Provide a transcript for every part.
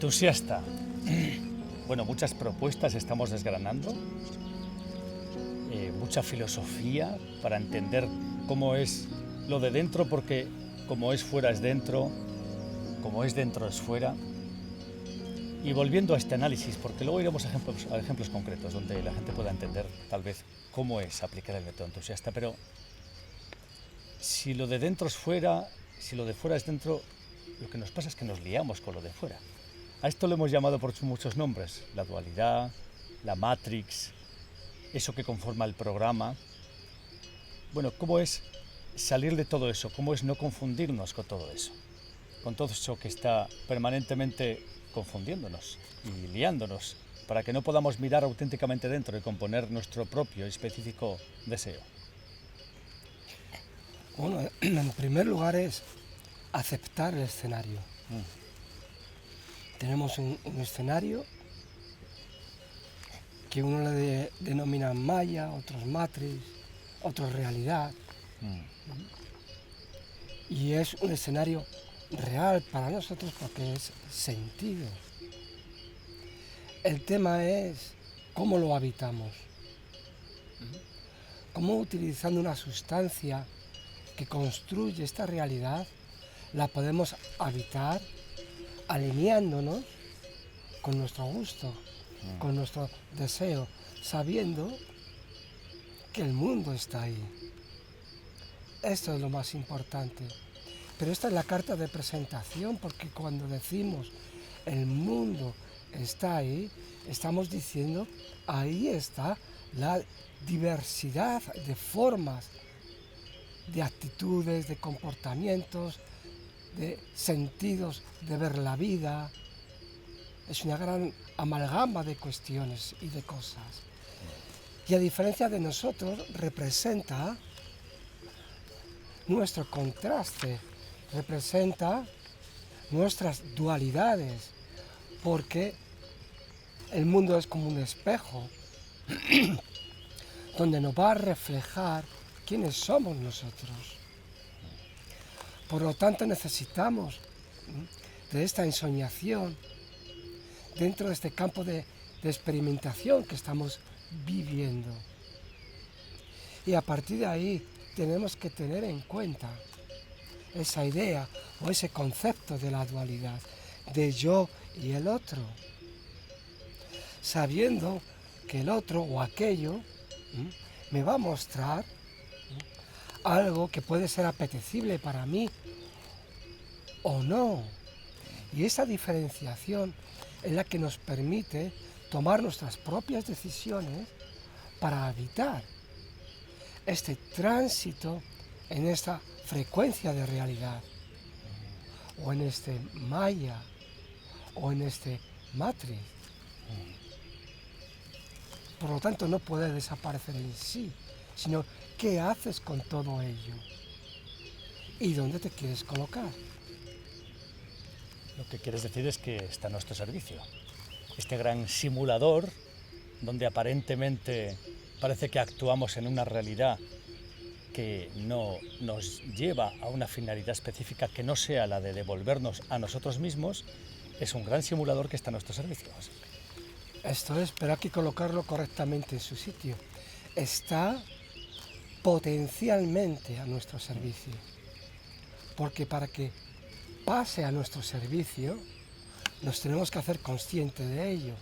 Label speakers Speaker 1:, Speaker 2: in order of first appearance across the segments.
Speaker 1: Entusiasta. Bueno, muchas propuestas estamos desgranando, mucha filosofía para entender cómo es lo de dentro, porque como es fuera es dentro, como es dentro es fuera. Y volviendo a este análisis, porque luego iremos a ejemplos concretos donde la gente pueda entender tal vez cómo es aplicar el método entusiasta, pero si lo de dentro es fuera, si lo de fuera es dentro, lo que nos pasa es que nos liamos con lo de fuera. A esto lo hemos llamado por muchos nombres: la dualidad, la Matrix, eso que conforma el programa. Bueno, ¿cómo es salir de todo eso? ¿Cómo es no confundirnos con todo eso? Con todo eso que está permanentemente confundiéndonos y liándonos, para que no podamos mirar auténticamente dentro y componer nuestro propio y específico deseo.
Speaker 2: Bueno, en primer lugar es aceptar el escenario. Tenemos un escenario que uno le denomina Maya, otros Matrix, otros realidad. Y es un escenario real para nosotros porque es sentido. El tema es cómo lo habitamos. Cómo, utilizando una sustancia que construye esta realidad, la podemos habitar alineándonos con nuestro gusto, con nuestro deseo, sabiendo que el mundo está ahí. Esto es lo más importante. Pero esta es la carta de presentación, porque cuando decimos el mundo está ahí, estamos diciendo ahí está la diversidad de formas, de actitudes, de comportamientos, de sentidos de ver la vida. Es una gran amalgama de cuestiones y de cosas. Y a diferencia de nosotros, representa nuestro contraste, representa nuestras dualidades, porque el mundo es como un espejo donde nos va a reflejar quiénes somos nosotros. Por lo tanto, necesitamos de esta ensoñación dentro de este campo de experimentación que estamos viviendo. Y a partir de ahí tenemos que tener en cuenta esa idea o ese concepto de la dualidad, de yo y el otro, sabiendo que el otro o aquello me va a mostrar algo que puede ser apetecible para mí o no. Y esa diferenciación es la que nos permite tomar nuestras propias decisiones para habitar este tránsito en esta frecuencia de realidad, o en este Maya, o en este Matrix. Por lo tanto, no puede desaparecer en sí, sino qué haces con todo ello y dónde te quieres colocar.
Speaker 1: Lo que quieres decir es que está a nuestro servicio. Este gran simulador, donde aparentemente parece que actuamos en una realidad que no nos lleva a una finalidad específica que no sea la de devolvernos a nosotros mismos, es un gran simulador que está a nuestro servicio.
Speaker 2: Esto es, pero hay que colocarlo correctamente en su sitio. Está potencialmente a nuestro servicio, porque para que pase a nuestro servicio, nos tenemos que hacer conscientes de ello.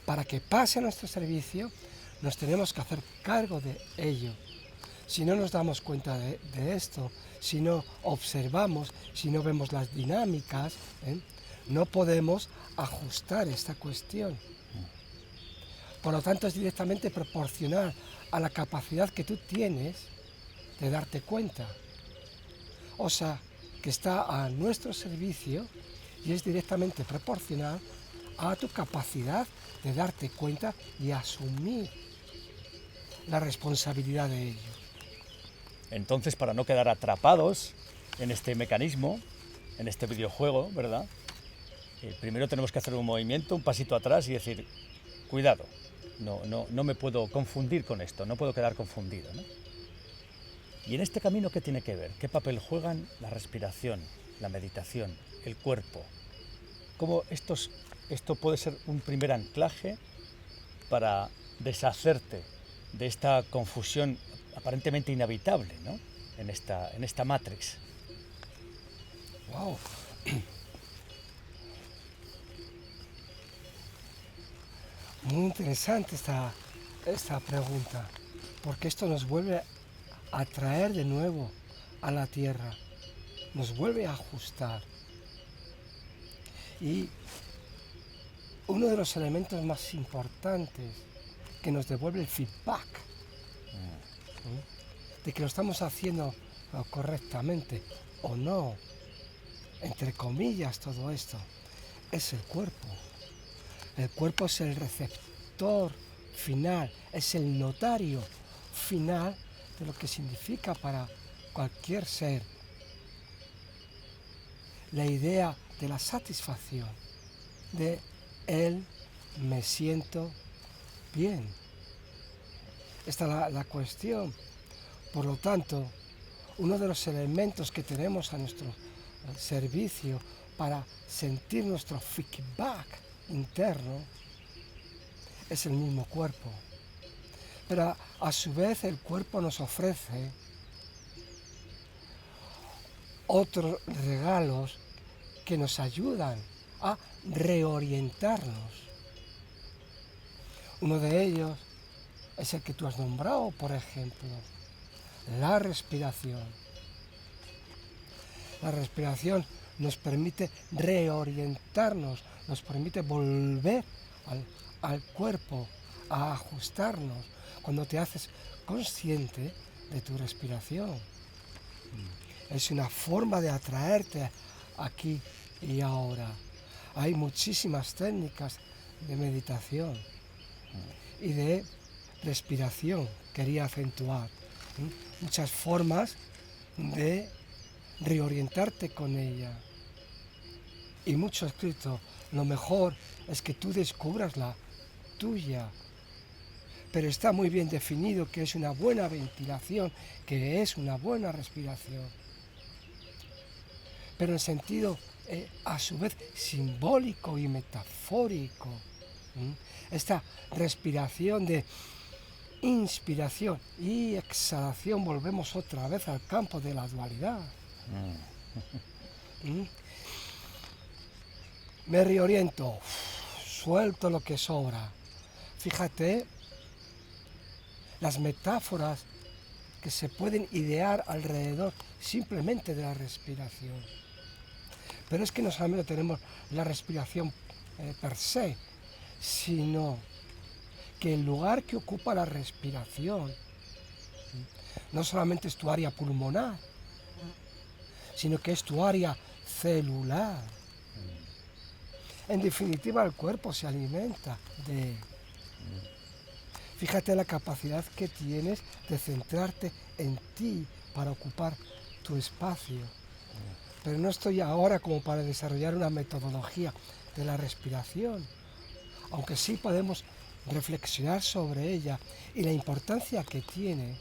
Speaker 2: Para que pase a nuestro servicio, nos tenemos que hacer cargo de ello. Si no nos damos cuenta de esto, si no observamos, si no vemos las dinámicas, no podemos ajustar esta cuestión. Por lo tanto, es directamente proporcional a la capacidad que tú tienes de darte cuenta. O sea, que está a nuestro servicio y es directamente proporcional a tu capacidad de darte cuenta y asumir la responsabilidad de ello.
Speaker 1: Entonces, para no quedar atrapados en este mecanismo, en este videojuego, ¿verdad? Primero tenemos que hacer un movimiento, un pasito atrás y decir, cuidado, no me puedo confundir con esto, no puedo quedar confundido, ¿no? Y en este camino, ¿qué tiene que ver? ¿Qué papel juegan la respiración, la meditación, el cuerpo? cómo esto puede ser un primer anclaje para deshacerte de esta confusión aparentemente inhabitable, ¿no? en esta Matrix.
Speaker 2: Wow. Muy interesante esta pregunta, porque esto nos vuelve a traer de nuevo a la tierra, nos vuelve a ajustar. Y uno de los elementos más importantes que nos devuelve el feedback, ¿sí?, de que lo estamos haciendo correctamente o no, entre comillas todo esto, es el cuerpo. El cuerpo es el receptor final, es el notario final de lo que significa para cualquier ser la idea de la satisfacción, de él me siento bien. Esta es la cuestión. Por lo tanto, uno de los elementos que tenemos a nuestro servicio para sentir nuestro feedback interno es el mismo cuerpo. Pero a su vez el cuerpo nos ofrece otros regalos que nos ayudan a reorientarnos. Uno de ellos es el que tú has nombrado, por ejemplo, la respiración. La respiración nos permite reorientarnos, nos permite volver al cuerpo, a ajustarnos, cuando te haces consciente de tu respiración. Es una forma de atraerte aquí y ahora. Hay muchísimas técnicas de meditación y de respiración, quería acentuar. Muchas formas de reorientarte con ella. Y mucho escrito, lo mejor es que tú descubras la tuya. Pero está muy bien definido que es una buena ventilación, que es una buena respiración. Pero en sentido, a su vez, simbólico y metafórico. Esta respiración de inspiración y exhalación, volvemos otra vez al campo de la dualidad. Me reoriento, suelto lo que sobra. Fíjate las metáforas que se pueden idear alrededor simplemente de la respiración. Pero es que no solamente tenemos la respiración per se, sino que el lugar que ocupa la respiración no solamente es tu área pulmonar, sino que es tu área celular. En definitiva, el cuerpo se alimenta de... Fíjate la capacidad que tienes de centrarte en ti para ocupar tu espacio. Pero no estoy ahora como para desarrollar una metodología de la respiración, aunque sí podemos reflexionar sobre ella y la importancia que tiene,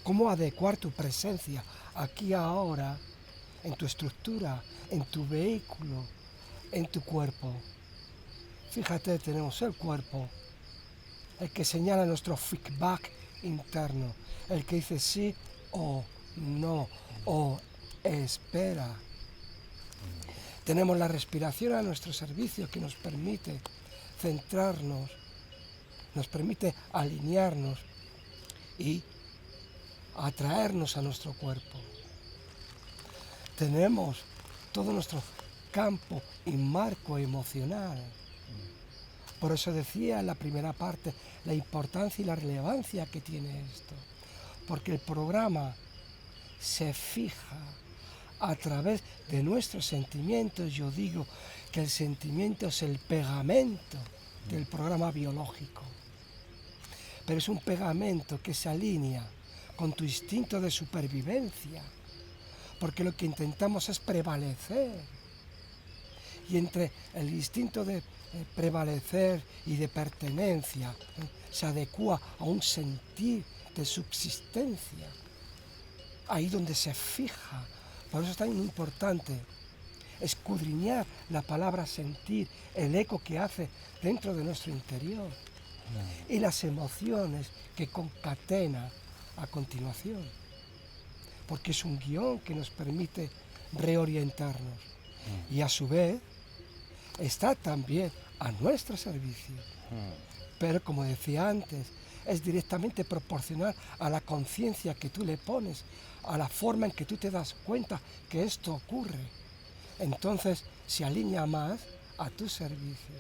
Speaker 2: cómo adecuar tu presencia aquí ahora, en tu estructura, en tu vehículo, en tu cuerpo. Fíjate, tenemos el cuerpo, el que señala nuestro feedback interno, el que dice sí o no, o espera. Tenemos la respiración a nuestro servicio que nos permite centrarnos, nos permite alinearnos y atraernos a nuestro cuerpo. Tenemos todo nuestro campo y marco emocional. Por eso decía en la primera parte la importancia y la relevancia que tiene esto. Porque el programa se fija a través de nuestros sentimientos. Yo digo que el sentimiento es el pegamento del programa biológico. Pero es un pegamento que se alinea con tu instinto de supervivencia. Porque lo que intentamos es prevalecer. Y entre el instinto de prevalecer y de pertenencia se adecua a un sentir de subsistencia. Ahí donde se fija. Por eso es tan importante escudriñar la palabra sentir, el eco que hace dentro de nuestro interior y las emociones que concatena a continuación, porque es un guión que nos permite reorientarnos y a su vez está también a nuestro servicio. Pero como decía antes, es directamente proporcional a la conciencia que tú le pones, a la forma en que tú te das cuenta que esto ocurre. Entonces se alinea más a tu servicio.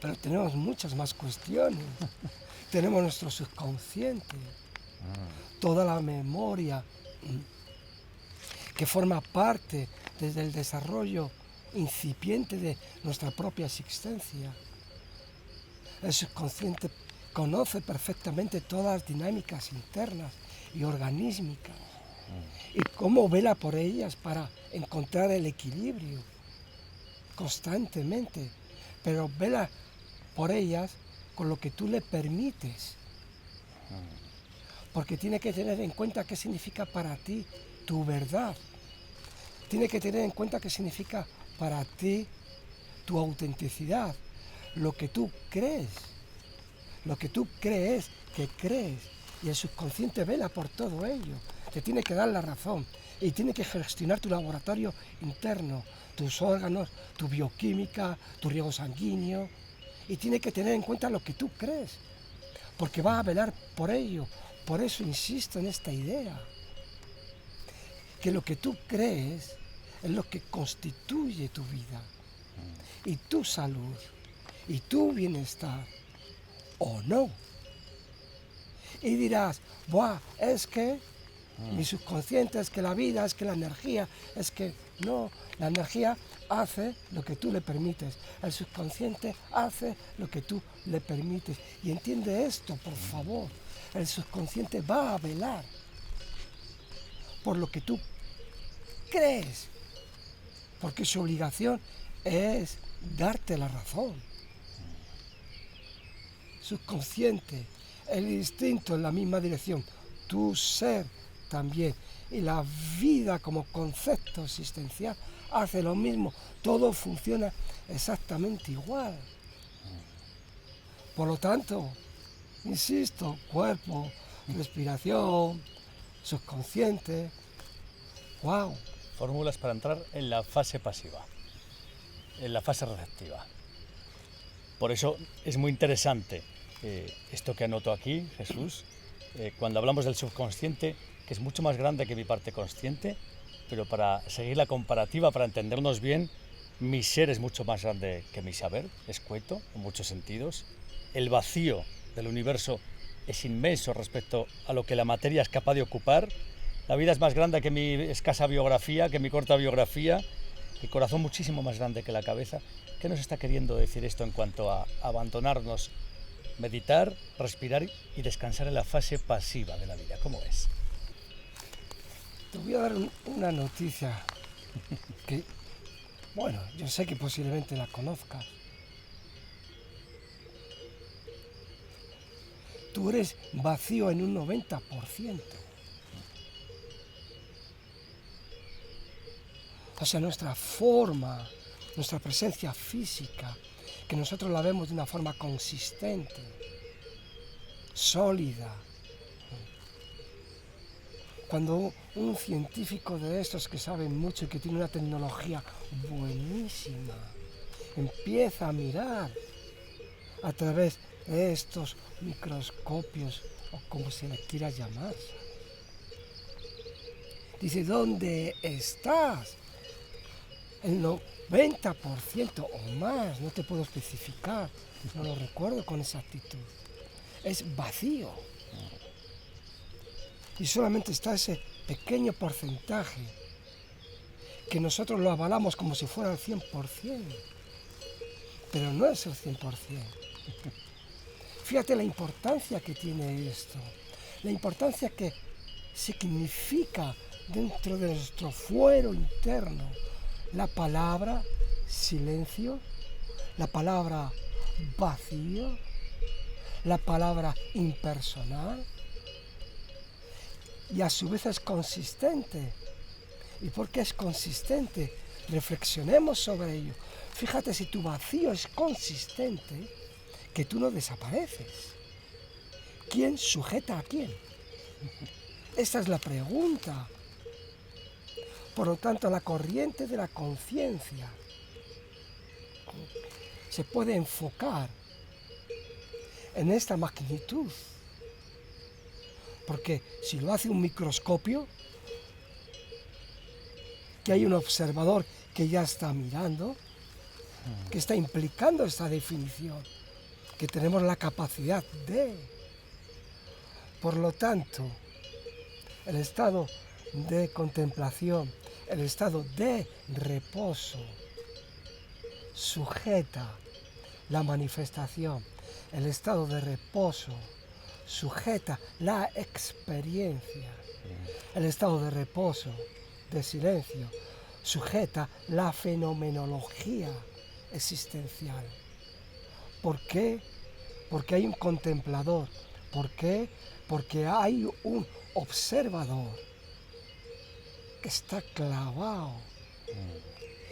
Speaker 2: Pero tenemos muchas más cuestiones. Tenemos nuestro subconsciente, toda la memoria que forma parte desde el desarrollo incipiente de nuestra propia existencia. El subconsciente conoce perfectamente todas las dinámicas internas y organísmicas y cómo vela por ellas para encontrar el equilibrio constantemente, pero vela por ellas con lo que tú le permites, porque tiene que tener en cuenta qué significa para ti tu verdad, tiene que tener en cuenta qué significa para ti tu autenticidad, lo que tú crees que crees, y el subconsciente vela por todo ello, te tiene que dar la razón y tiene que gestionar tu laboratorio interno, tus órganos, tu bioquímica, tu riego sanguíneo, y tiene que tener en cuenta lo que tú crees, porque va a velar por ello. Por eso insisto en esta idea, que lo que tú crees es lo que constituye tu vida, y tu salud, y tu bienestar, o no. Y dirás, buah, es que mi subconsciente, es que la vida, es que la energía, es que no, la energía hace lo que tú le permites, el subconsciente hace lo que tú le permites. Y entiende esto, por favor, el subconsciente va a velar por lo que tú crees, porque su obligación es darte la razón. Subconsciente, el instinto en la misma dirección, tu ser también, y la vida como concepto existencial hace lo mismo, todo funciona exactamente igual. Por lo tanto, insisto, cuerpo, respiración, subconsciente, wow.
Speaker 1: Fórmulas para entrar en la fase pasiva, en la fase receptiva. Por eso es muy interesante esto que anoto aquí, Jesús, cuando hablamos del subconsciente, que es mucho más grande que mi parte consciente, pero para seguir la comparativa, para entendernos bien, mi ser es mucho más grande que mi saber, escueto en muchos sentidos. El vacío del universo es inmenso respecto a lo que la materia es capaz de ocupar. La vida es más grande que mi escasa biografía, que mi corta biografía, el corazón muchísimo más grande que la cabeza. ¿Qué nos está queriendo decir esto en cuanto a abandonarnos, meditar, respirar y descansar en la fase pasiva de la vida? ¿Cómo es?
Speaker 2: Te voy a dar una noticia que, bueno, yo sé que posiblemente la conozcas. Tú eres vacío en un 90%. O sea, nuestra forma, nuestra presencia física, que nosotros la vemos de una forma consistente, sólida. Cuando un científico de estos que saben mucho y que tiene una tecnología buenísima, empieza a mirar a través de estos microscopios, o como se les quiera llamar, dice, ¿dónde estás? El 90% o más, no te puedo especificar, no lo recuerdo con exactitud, es vacío. Y solamente está ese pequeño porcentaje que nosotros lo avalamos como si fuera el 100%, pero no es el 100%. Fíjate la importancia que tiene esto, la importancia que significa dentro de nuestro fuero interno la palabra silencio, la palabra vacío, la palabra impersonal, y a su vez es consistente. ¿Y por qué es consistente? reflexionemos sobre ello. Fíjate si tu vacío es consistente, que tú no desapareces. ¿Quién sujeta a quién? Esta es la pregunta. Por lo tanto, la corriente de la conciencia se puede enfocar en esta magnitud. Porque si lo hace un microscopio, que hay un observador que ya está mirando, que está implicando esta definición, que tenemos la capacidad de. Por lo tanto, el estado de contemplación, el estado de reposo, sujeta la manifestación. El estado de reposo sujeta la experiencia. El estado de reposo, de silencio, sujeta la fenomenología existencial. ¿Por qué? Porque hay un contemplador. ¿Por qué? Porque hay un observador que está clavado.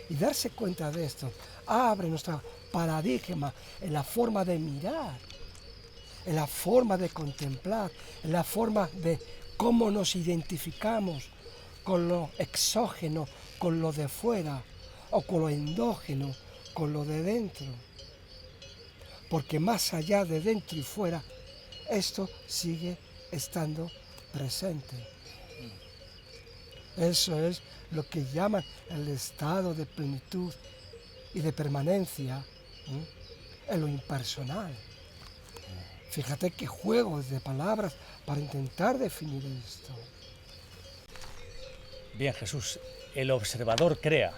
Speaker 2: Y darse cuenta de esto abre nuestro paradigma en la forma de mirar, en la forma de contemplar, en la forma de cómo nos identificamos con lo exógeno, con lo de fuera, o con lo endógeno, con lo de dentro. Porque más allá de dentro y fuera, esto sigue estando presente. Eso es lo que llaman el estado de plenitud y de permanencia en lo impersonal. Fíjate qué juegos de palabras para intentar definir esto.
Speaker 1: Bien, Jesús, el observador crea.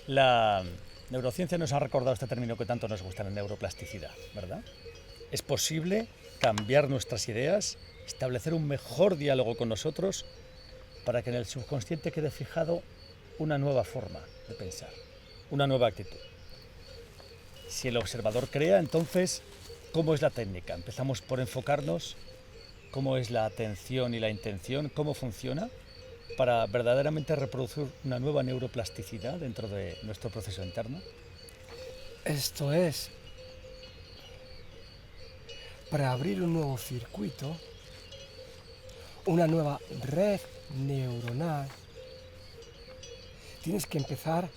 Speaker 1: La neurociencia nos ha recordado este término que tanto nos gusta, la neuroplasticidad, ¿verdad? Es posible cambiar nuestras ideas, establecer un mejor diálogo con nosotros para que en el subconsciente quede fijado una nueva forma de pensar, una nueva actitud. Si el observador crea, entonces, ¿cómo es la técnica? Empezamos por enfocarnos, ¿cómo es la atención y la intención? ¿Cómo funciona? Para verdaderamente reproducir una nueva neuroplasticidad dentro de nuestro proceso interno.
Speaker 2: Esto es, para abrir un nuevo circuito, una nueva red neuronal, tienes que empezar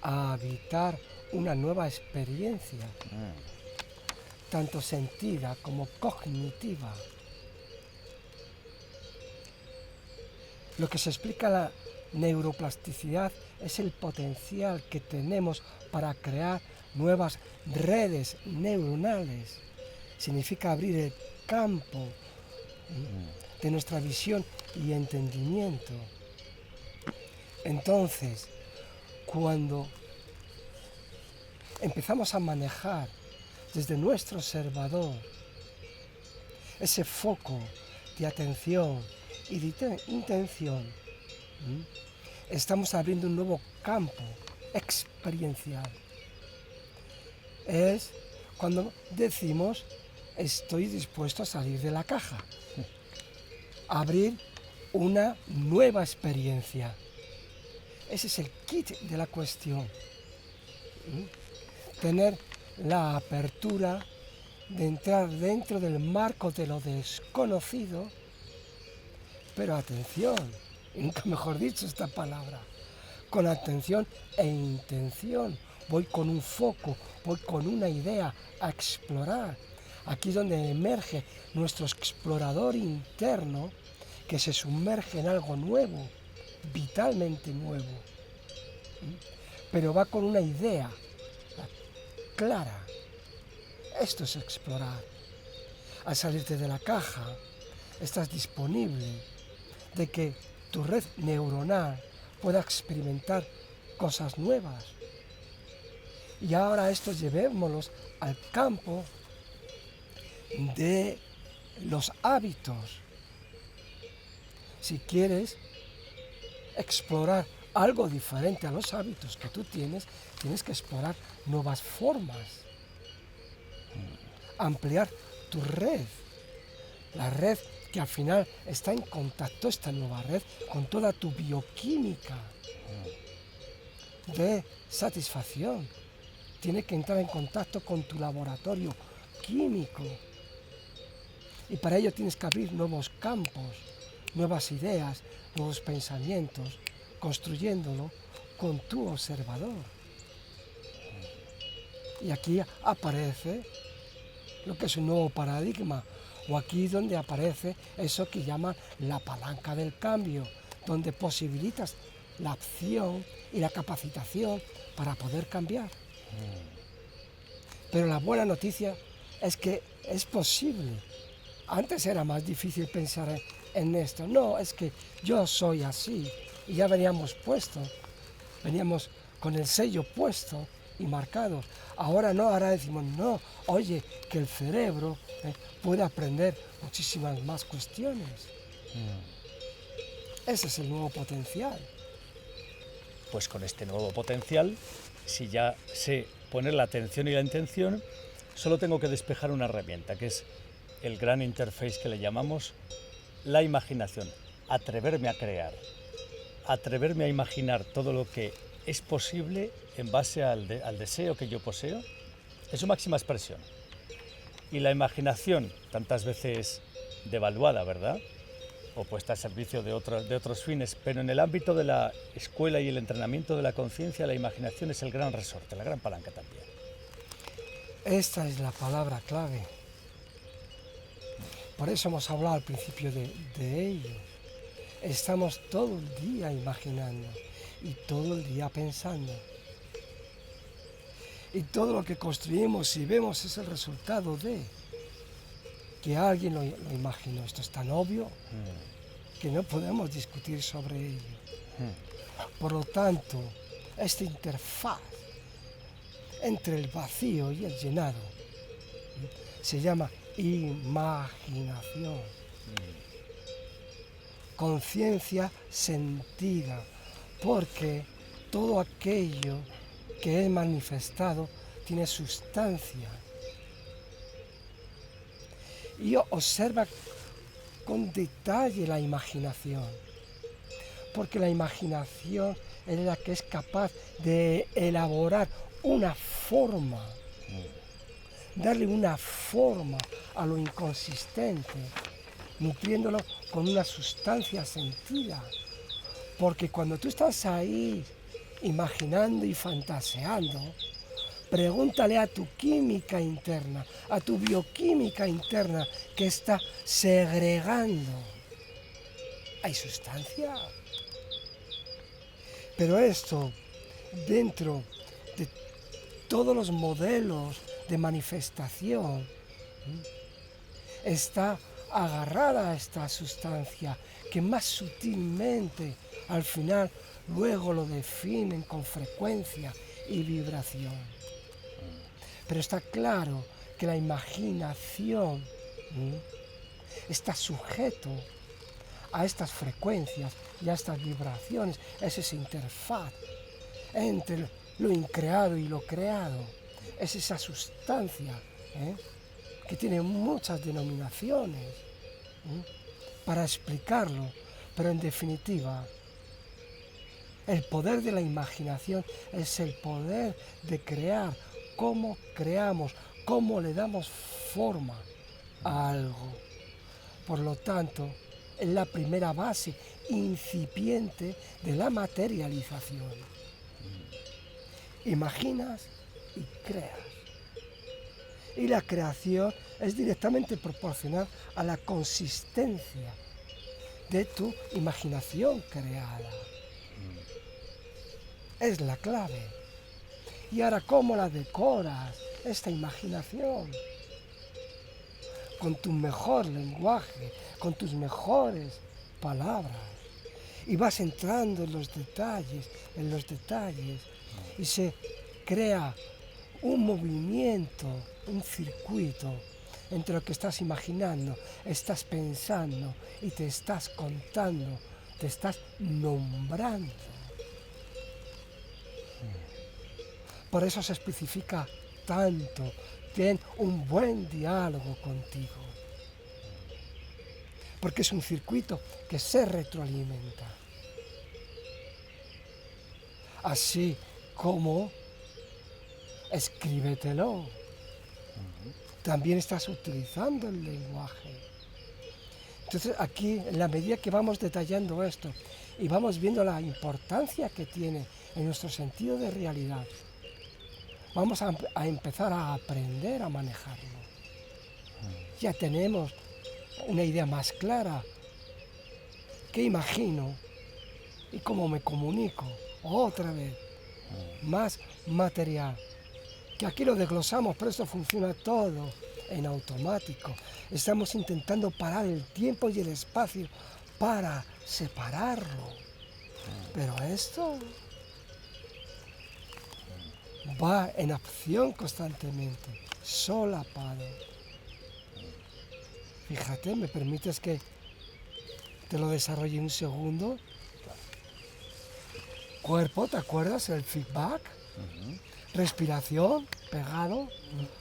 Speaker 2: a habitar una nueva experiencia, tanto sentida como cognitiva. Lo que se explica la neuroplasticidad es el potencial que tenemos para crear nuevas redes neuronales. Significa abrir el campo de nuestra visión y entendimiento. Entonces, cuando empezamos a manejar desde nuestro observador ese foco de atención y de intención, estamos abriendo un nuevo campo experiencial. Es cuando decimos estoy dispuesto a salir de la caja, abrir una nueva experiencia. Ese es el kit de la cuestión. Tener la apertura de entrar dentro del marco de lo desconocido, pero atención, y nunca mejor dicho esta palabra, con atención e intención. Voy con un foco, voy con una idea a explorar. Aquí es donde emerge nuestro explorador interno, que se sumerge en algo nuevo, vitalmente nuevo, pero va con una idea clara. Esto es explorar. Al salirte de la caja, estás disponible de que tu red neuronal pueda experimentar cosas nuevas. Y ahora estos llevémoslos al campo de los hábitos. Si quieres explorar algo diferente a los hábitos que tú tienes, tienes que explorar nuevas formas, ampliar tu red, la red que al final está en contacto, esta nueva red, con toda tu bioquímica. de satisfacción. Tiene que entrar en contacto con tu laboratorio químico. Y para ello tienes que abrir nuevos campos, nuevas ideas, nuevos pensamientos, construyéndolo con tu observador. Y aquí aparece lo que es un nuevo paradigma, o aquí donde aparece eso que llaman la palanca del cambio, donde posibilitas la acción y la capacitación para poder cambiar. Pero la buena noticia es que es posible. Antes era más difícil pensar en esto. No, es que yo soy así. Y ya veníamos con el sello puesto y marcados. Ahora no, ahora decimos, no, oye, que el cerebro puede aprender muchísimas más cuestiones. Ese es el nuevo potencial.
Speaker 1: Pues con este nuevo potencial, si ya sé poner la atención y la intención, solo tengo que despejar una herramienta, que es el gran interface que le llamamos la imaginación. Atreverme a crear, atreverme a imaginar todo lo que es posible en base al deseo que yo poseo, es su máxima expresión. Y la imaginación, tantas veces devaluada, ¿verdad?, o puesta al servicio de otros fines, pero en el ámbito de la escuela y el entrenamiento de la conciencia, la imaginación es el gran resorte, la gran palanca también.
Speaker 2: Esta es la palabra clave. Por eso hemos hablado al principio de ello. Estamos todo el día imaginando y todo el día pensando. Y todo lo que construimos y vemos es el resultado de que alguien lo imaginó. Esto es tan obvio que no podemos discutir sobre ello. Por lo tanto, esta interfaz entre el vacío y el llenado se llama imaginación. Conciencia sentida, porque todo aquello que es manifestado tiene sustancia. Y observa con detalle la imaginación, porque la imaginación es la que es capaz de elaborar una forma, darle una forma a lo inconsistente, nutriéndolo con una sustancia sentida. Porque cuando tú estás ahí imaginando y fantaseando, pregúntale a tu química interna, a tu bioquímica interna que está segregando. ¿Hay sustancia? Pero esto, dentro de todos los modelos de manifestación, está agarrada a esta sustancia que más sutilmente al final luego lo definen con frecuencia y vibración. Pero está claro que la imaginación está sujeto a estas frecuencias y a estas vibraciones. Es esa interfaz entre lo increado y lo creado. Es esa sustancia que tiene muchas denominaciones para explicarlo, pero en definitiva, el poder de la imaginación es el poder de crear, cómo creamos, cómo le damos forma a algo. Por lo tanto, es la primera base incipiente de la materialización. Imaginas y creas. Y la creación es directamente proporcional a la consistencia de tu imaginación creada. Es la clave. Y ahora, ¿cómo la decoras, esta imaginación? Con tu mejor lenguaje, con tus mejores palabras. Y vas entrando en los detalles, y se crea un movimiento, un circuito entre lo que estás imaginando, estás pensando y te estás contando, te estás nombrando. Por eso se especifica tanto, ten un buen diálogo contigo, porque es un circuito que se retroalimenta. Así como escríbetelo. También estás utilizando el lenguaje. Entonces aquí, en la medida que vamos detallando esto y vamos viendo la importancia que tiene en nuestro sentido de realidad, vamos a empezar a aprender a manejarlo. Ya tenemos una idea más clara. ¿Qué imagino? ¿Y cómo me comunico? Otra vez, más material. Que aquí lo desglosamos, pero esto funciona todo en automático. Estamos intentando parar el tiempo y el espacio para separarlo. Pero esto va en acción constantemente, solapado. Fíjate, ¿me permites que te lo desarrolle un segundo? Cuerpo, ¿te acuerdas? El feedback. Respiración, pegado.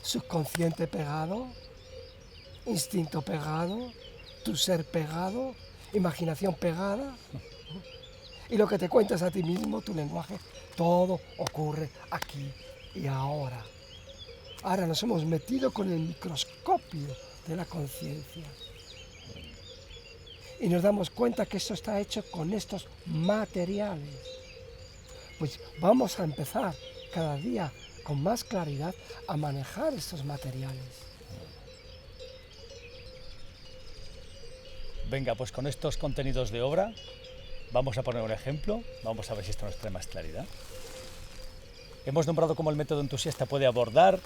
Speaker 2: Subconsciente, pegado. Instinto, pegado. Tu ser, pegado. Imaginación, pegada. Y lo que te cuentas a ti mismo, tu lenguaje, todo ocurre aquí y ahora. Ahora nos hemos metido con el microscopio de la conciencia. Y nos damos cuenta que esto está hecho con estos materiales. Pues vamos a empezar cada día con más claridad a manejar estos materiales.
Speaker 1: Venga, pues con estos contenidos de obra vamos a poner un ejemplo, vamos a ver si esto nos trae más claridad. Hemos nombrado cómo el método entusiasta puede abordar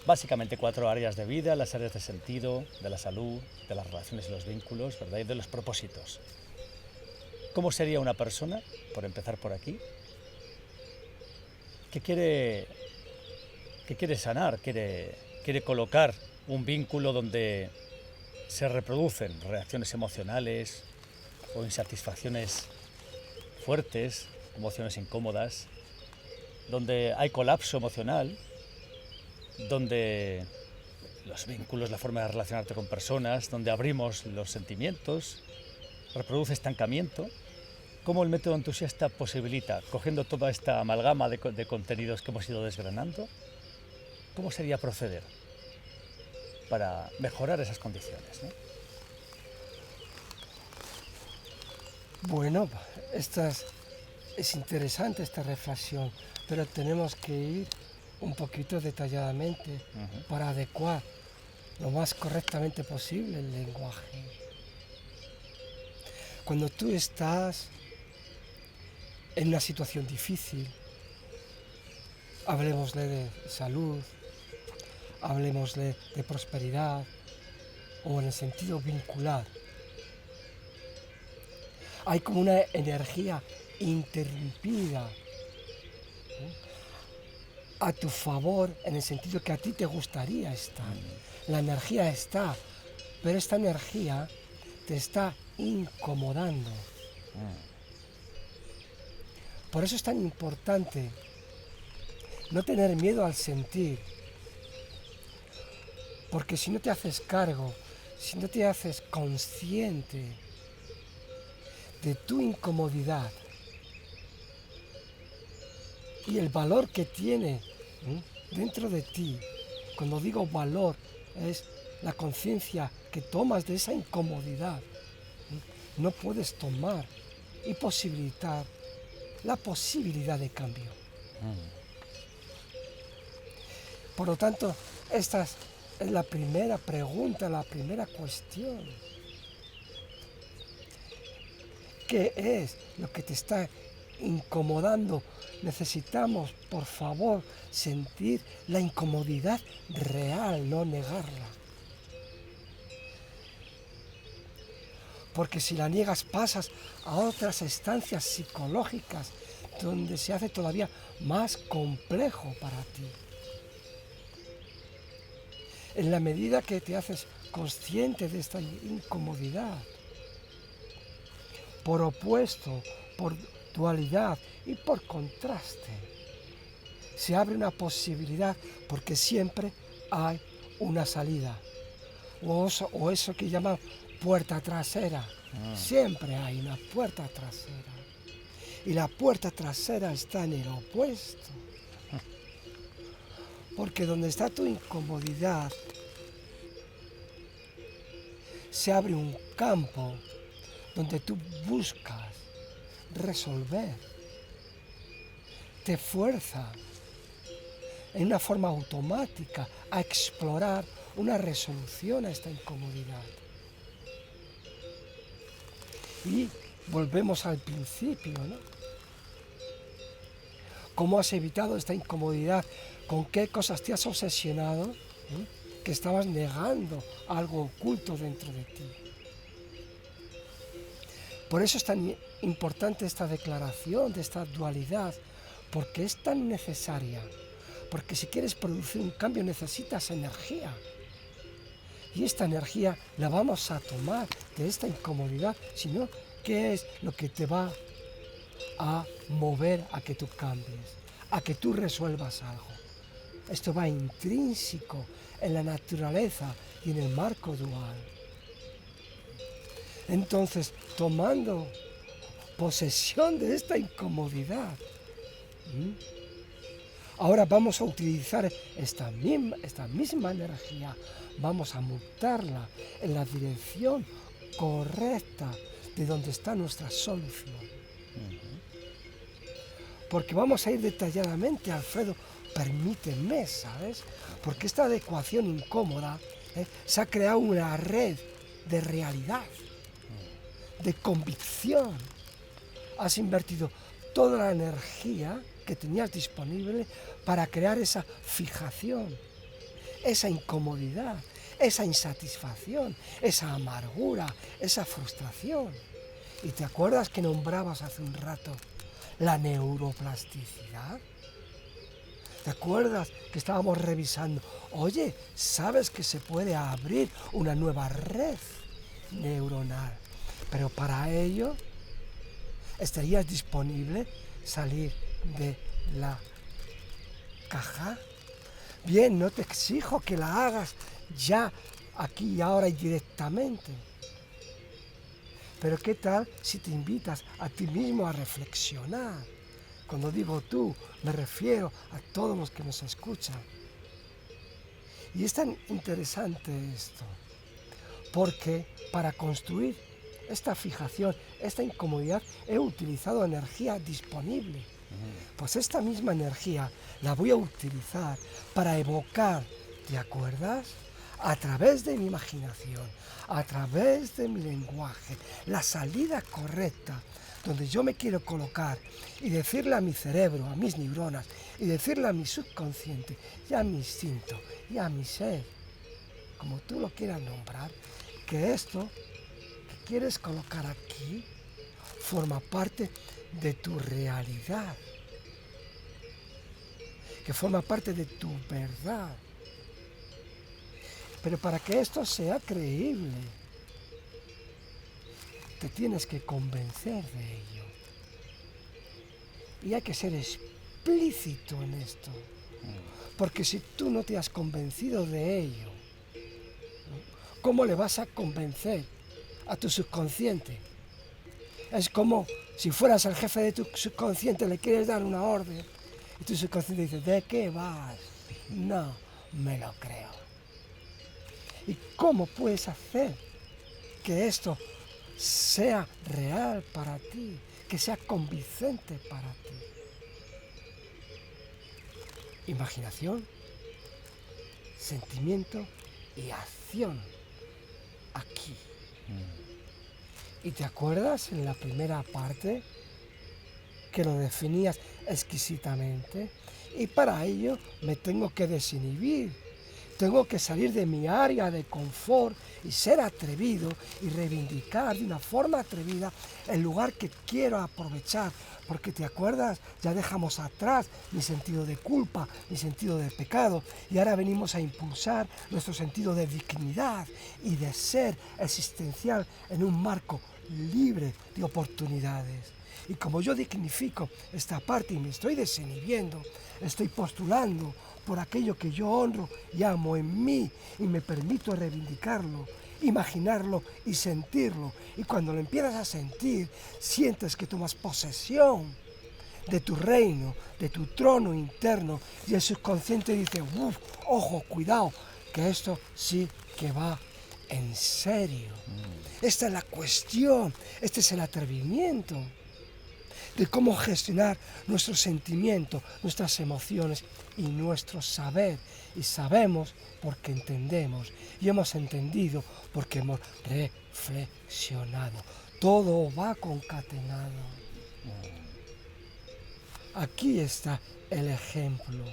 Speaker 1: básicamente 4 áreas de vida: las áreas de sentido, de la salud, de las relaciones y los vínculos, ¿verdad? Y de los propósitos. ¿Cómo sería una persona, por empezar por aquí, que quiere sanar, quiere colocar un vínculo donde se reproducen reacciones emocionales o insatisfacciones fuertes, emociones incómodas, donde hay colapso emocional, donde los vínculos, la forma de relacionarte con personas, donde abrimos los sentimientos, reproduce estancamiento? ¿Cómo el método entusiasta posibilita, cogiendo toda esta amalgama de contenidos que hemos ido desgranando, cómo sería proceder para mejorar esas condiciones, ¿no?
Speaker 2: Bueno, es interesante esta reflexión, pero tenemos que ir un poquito detalladamente para adecuar lo más correctamente posible el lenguaje. Cuando tú estás en una situación difícil, hablemosle de salud, hablemosle de prosperidad o en el sentido vincular, hay como una energía interrumpida a tu favor, en el sentido que a ti te gustaría estar. La energía está, pero esta energía te está incomodando. Por eso es tan importante no tener miedo al sentir, porque si no te haces cargo, si no te haces consciente de tu incomodidad y el valor que tiene dentro de ti, cuando digo valor es la conciencia que tomas de esa incomodidad, no puedes tomar y posibilitar la posibilidad de cambio. Por lo tanto, esta es la primera pregunta, la primera cuestión. ¿Qué es lo que te está incomodando? Necesitamos, por favor, sentir la incomodidad real, no negarla. Porque si la niegas pasas a otras estancias psicológicas donde se hace todavía más complejo para ti. En la medida que te haces consciente de esta incomodidad, por opuesto, por dualidad y por contraste, se abre una posibilidad, porque siempre hay una salida, o eso que llaman puerta trasera. Siempre hay una puerta trasera. y la puerta trasera está en el opuesto. Porque donde está tu incomodidad, se abre un campo donde tú buscas resolver. Te fuerza en una forma automática a explorar una resolución a esta incomodidad. Y volvemos al principio, ¿no? ¿Cómo has evitado esta incomodidad? ¿Con qué cosas te has obsesionado? Que estabas negando algo oculto dentro de ti. Por eso es tan importante esta declaración de esta dualidad, porque es tan necesaria. Porque si quieres producir un cambio necesitas energía. Y esta energía la vamos a tomar de esta incomodidad, sino ¿qué es lo que te va a mover a que tú cambies, a que tú resuelvas algo? Esto va intrínseco en la naturaleza y en el marco dual. Entonces, tomando posesión de esta incomodidad, ahora vamos a utilizar esta misma energía, vamos a mutarla en la dirección correcta de donde está nuestra solución. Porque vamos a ir detalladamente, Alfredo, permíteme, ¿sabes? Porque esta adecuación incómoda se ha creado una red de realidad, de convicción. Has invertido toda la energía que tenías disponible para crear esa fijación, esa incomodidad, esa insatisfacción, esa amargura, esa frustración. ¿Y te acuerdas que nombrabas hace un rato la neuroplasticidad? ¿Te acuerdas que estábamos revisando? Oye, ¿sabes que se puede abrir una nueva red neuronal? Pero para ello, ¿estarías disponible salir de la caja? Bien, no te exijo que la hagas ya, aquí y ahora y directamente. Pero ¿qué tal si te invitas a ti mismo a reflexionar? Cuando digo tú, me refiero a todos los que nos escuchan. Y es tan interesante esto, porque para construir esta fijación, esta incomodidad, he utilizado energía disponible. Pues esta misma energía la voy a utilizar para evocar, ¿te acuerdas? A través de mi imaginación, a través de mi lenguaje, la salida correcta, donde yo me quiero colocar y decirle a mi cerebro, a mis neuronas, y decirle a mi subconsciente, y a mi instinto, y a mi ser, como tú lo quieras nombrar, que esto que quieres colocar aquí forma parte de tu realidad, que forma parte de tu verdad. Pero para que esto sea creíble, te tienes que convencer de ello. Y hay que ser explícito en esto. Porque si tú no te has convencido de ello, ¿cómo le vas a convencer a tu subconsciente? Es como si fueras el jefe de tu subconsciente, le quieres dar una orden y tu subconsciente dice, ¿de qué vas? No me lo creo. ¿Y cómo puedes hacer que esto sea real para ti, que sea convincente para ti? Imaginación, sentimiento y acción aquí. ¿Y te acuerdas en la primera parte que lo definías exquisitamente? Y para ello me tengo que desinhibir. Tengo que salir de mi área de confort y ser atrevido y reivindicar de una forma atrevida el lugar que quiero aprovechar. Porque te acuerdas, ya dejamos atrás mi sentido de culpa, mi sentido de pecado, y ahora venimos a impulsar nuestro sentido de dignidad y de ser existencial en un marco libre de oportunidades. Y como yo dignifico esta parte y me estoy desinhibiendo, estoy postulando por aquello que yo honro y amo en mí y me permito reivindicarlo imaginarlo y sentirlo. Y cuando lo empiezas a sentir, sientes que tomas posesión de tu reino, de tu trono interno, y el subconsciente dice, uff, ojo, cuidado, que esto sí que va en serio. Esta es la cuestión, este es el atrevimiento de cómo gestionar nuestros sentimientos, nuestras emociones y nuestro saber. Y sabemos porque entendemos, y hemos entendido porque hemos reflexionado. Todo va concatenado. Aquí está el ejemplo.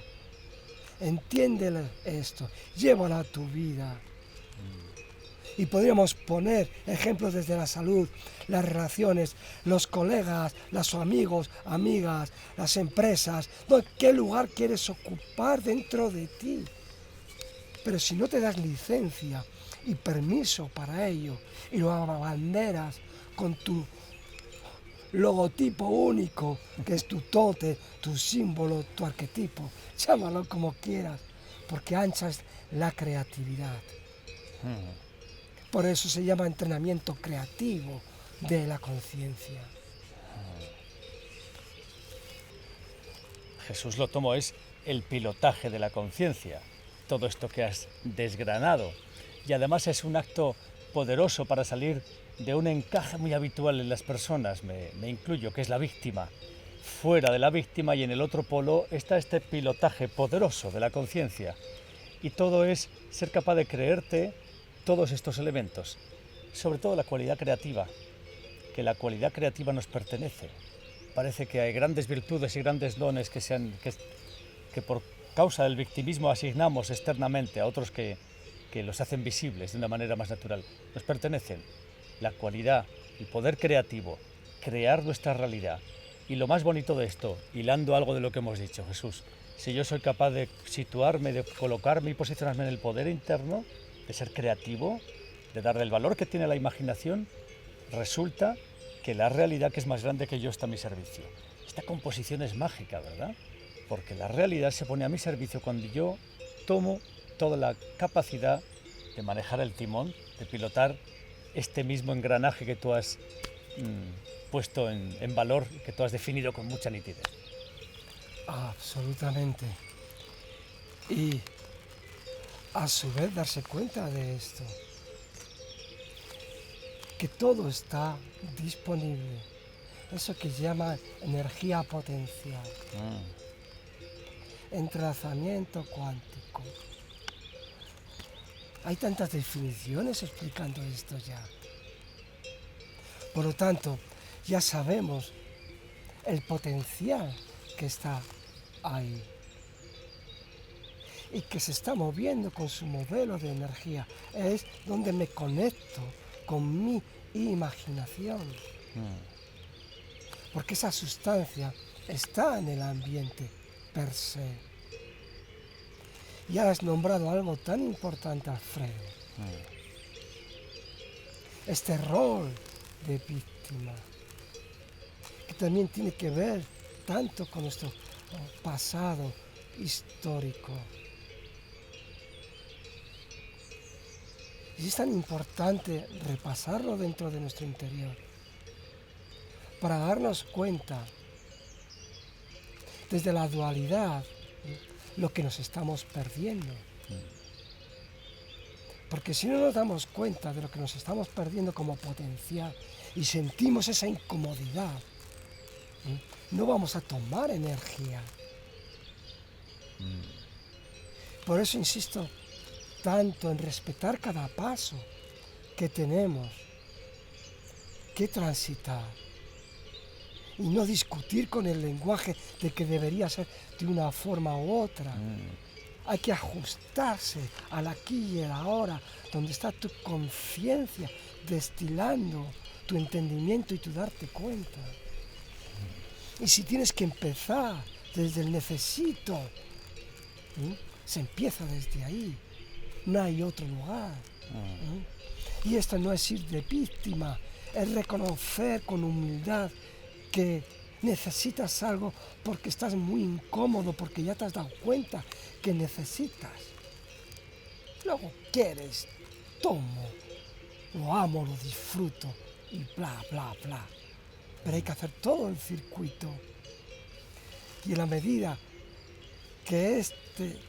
Speaker 2: Entiéndelo esto, llévalo a tu vida. Y podríamos poner ejemplos desde la salud, las relaciones, los colegas, los amigos, amigas, las empresas. ¿Qué lugar quieres ocupar dentro de ti? Pero si no te das licencia y permiso para ello y lo abanderas con tu logotipo único, que es tu tote, tu símbolo, tu arquetipo, llámalo como quieras, porque anchas la creatividad. Por eso se llama entrenamiento creativo de la conciencia.
Speaker 1: Jesús lo tomó, es el pilotaje de la conciencia, todo esto que has desgranado. Y además es un acto poderoso para salir de un encaje muy habitual en las personas, me incluyo, que es la víctima. Fuera de la víctima y en el otro polo está este pilotaje poderoso de la conciencia. Y todo es ser capaz de creerte todos estos elementos, sobre todo la cualidad creativa, que la cualidad creativa nos pertenece. Parece que hay grandes virtudes y grandes dones que por causa del victimismo asignamos externamente a otros que los hacen visibles de una manera más natural. Nos pertenecen la cualidad, el poder creativo, crear nuestra realidad. Y lo más bonito de esto, hilando algo de lo que hemos dicho, Jesús, si yo soy capaz de situarme, de colocarme y posicionarme en el poder interno, de ser creativo, de darle el valor que tiene la imaginación, resulta que la realidad que es más grande que yo está a mi servicio. Esta composición es mágica, ¿verdad? Porque la realidad se pone a mi servicio cuando yo tomo toda la capacidad de manejar el timón, de pilotar este mismo engranaje que tú has puesto en valor, que tú has definido con mucha nitidez.
Speaker 2: Absolutamente. Y a su vez darse cuenta de esto, que todo está disponible, eso que llama energía potencial, entrelazamiento cuántico. Hay tantas definiciones explicando esto ya. Por lo tanto, ya sabemos el potencial que está ahí y que se está moviendo con su modelo de energía. Es donde me conecto con mi imaginación. Porque esa sustancia está en el ambiente per se. Ya has nombrado algo tan importante, Alfredo. Este rol de víctima, que también tiene que ver tanto con nuestro pasado histórico. Y es tan importante repasarlo dentro de nuestro interior para darnos cuenta desde la dualidad lo que nos estamos perdiendo. Porque si no nos damos cuenta de lo que nos estamos perdiendo como potencial y sentimos esa incomodidad, no vamos a tomar energía. Por eso insisto tanto en respetar cada paso que tenemos que transitar y no discutir con el lenguaje de que debería ser de una forma u otra. Hay que ajustarse al aquí y al ahora, donde está tu conciencia destilando tu entendimiento y tu darte cuenta. Y si tienes que empezar desde el necesito, se empieza desde ahí. No hay otro lugar. Y esto no es ir de víctima, es reconocer con humildad que necesitas algo porque estás muy incómodo, porque ya te has dado cuenta que necesitas. Luego quieres, tomo, lo amo, lo disfruto y bla, bla, bla. Pero hay que hacer todo el circuito. Y en la medida que este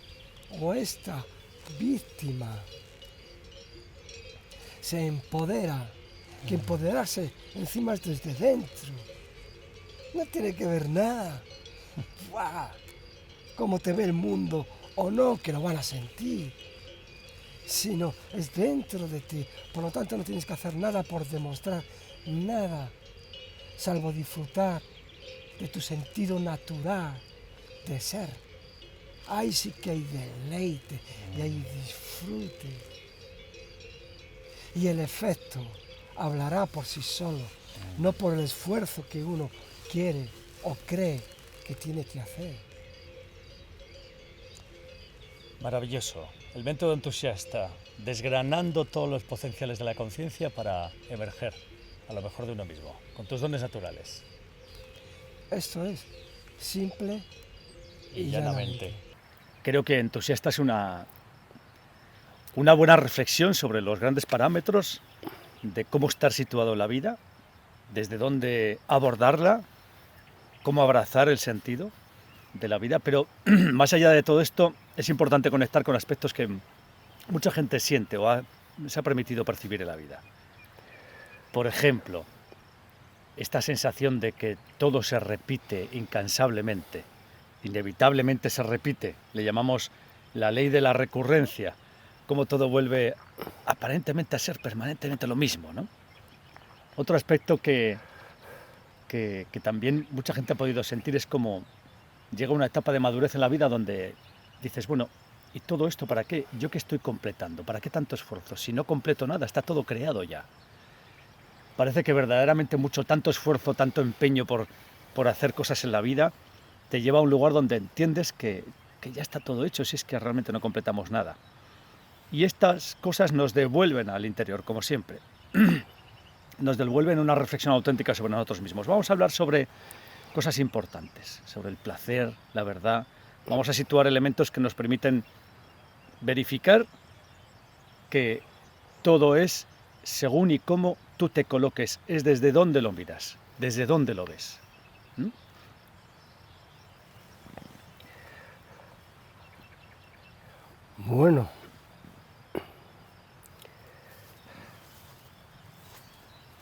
Speaker 2: o esta víctima se empodera, que empoderarse encima es desde dentro, no tiene que ver nada. ¡Buah! Cómo te ve el mundo o no, que lo van a sentir, sino es dentro de ti. Por lo tanto, no tienes que hacer nada por demostrar nada, salvo disfrutar de tu sentido natural de ser. Ahí sí que hay deleite y hay disfrute. Y el efecto hablará por sí solo, no por el esfuerzo que uno quiere o cree que tiene que hacer.
Speaker 1: Maravilloso. El método entusiasta, desgranando todos los potenciales de la conciencia para emerger a lo mejor de uno mismo, con tus dones naturales.
Speaker 2: Esto es simple y
Speaker 1: Llanamente. Creo que entusiasta es una buena reflexión sobre los grandes parámetros de cómo estar situado en la vida, desde dónde abordarla, cómo abrazar el sentido de la vida, pero más allá de todo esto es importante conectar con aspectos que mucha gente siente o se ha permitido percibir en la vida. Por ejemplo, esta sensación de que todo se repite incansablemente, inevitablemente se repite, le llamamos la ley de la recurrencia, cómo todo vuelve aparentemente a ser permanentemente lo mismo, ¿no? Otro aspecto que también mucha gente ha podido sentir es como llega una etapa de madurez en la vida donde dices, bueno, ¿y todo esto para qué? ¿Yo qué estoy completando? ¿Para qué tanto esfuerzo? Si no completo nada, está todo creado ya. Parece que verdaderamente tanto esfuerzo, tanto empeño por hacer cosas en la vida, te lleva a un lugar donde entiendes que ya está todo hecho, si es que realmente no completamos nada. Y estas cosas nos devuelven al interior, como siempre. Nos devuelven una reflexión auténtica sobre nosotros mismos. Vamos a hablar sobre cosas importantes, sobre el placer, la verdad. Vamos a situar elementos que nos permiten verificar que todo es según y cómo tú te coloques, es desde dónde lo miras, desde dónde lo ves. ¿Mm?
Speaker 2: Bueno,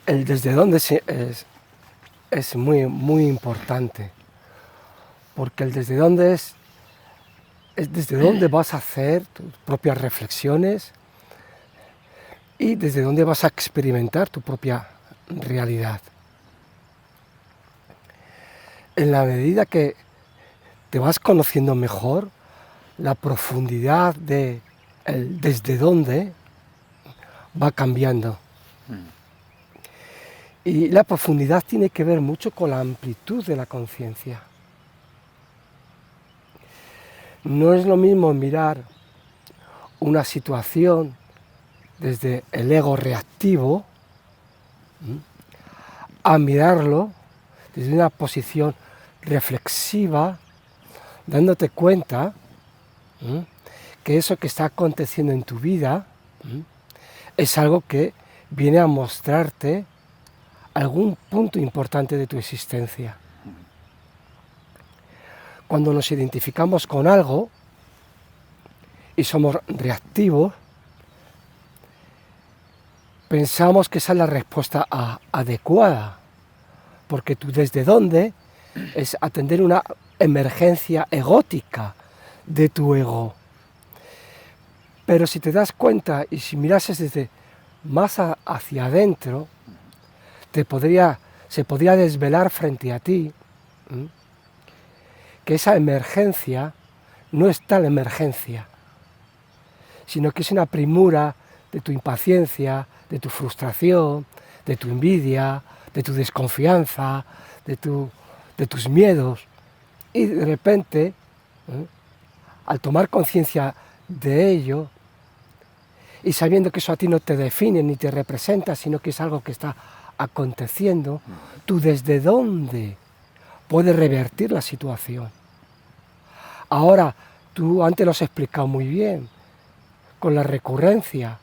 Speaker 2: el desde dónde es muy, muy importante, porque el desde dónde es desde dónde vas a hacer tus propias reflexiones y desde dónde vas a experimentar tu propia realidad. En la medida que te vas conociendo mejor, la profundidad de el desde dónde va cambiando. Y la profundidad tiene que ver mucho con la amplitud de la conciencia. No es lo mismo mirar una situación desde el ego reactivo a mirarlo desde una posición reflexiva, dándote cuenta que eso que está aconteciendo en tu vida es algo que viene a mostrarte algún punto importante de tu existencia. Cuando nos identificamos con algo y somos reactivos, pensamos que esa es la respuesta adecuada, porque tú desde dónde es atender una emergencia egótica de tu ego. Pero si te das cuenta y si mirases desde más hacia adentro, se podría desvelar frente a ti que esa emergencia no es tal emergencia, sino que es una premura de tu impaciencia, de tu frustración, de tu envidia, de tu desconfianza, de tus miedos. Y de repente, al tomar conciencia de ello, y sabiendo que eso a ti no te define ni te representa, sino que es algo que está aconteciendo, tú desde dónde puedes revertir la situación. Ahora, tú antes lo has explicado muy bien, con la recurrencia.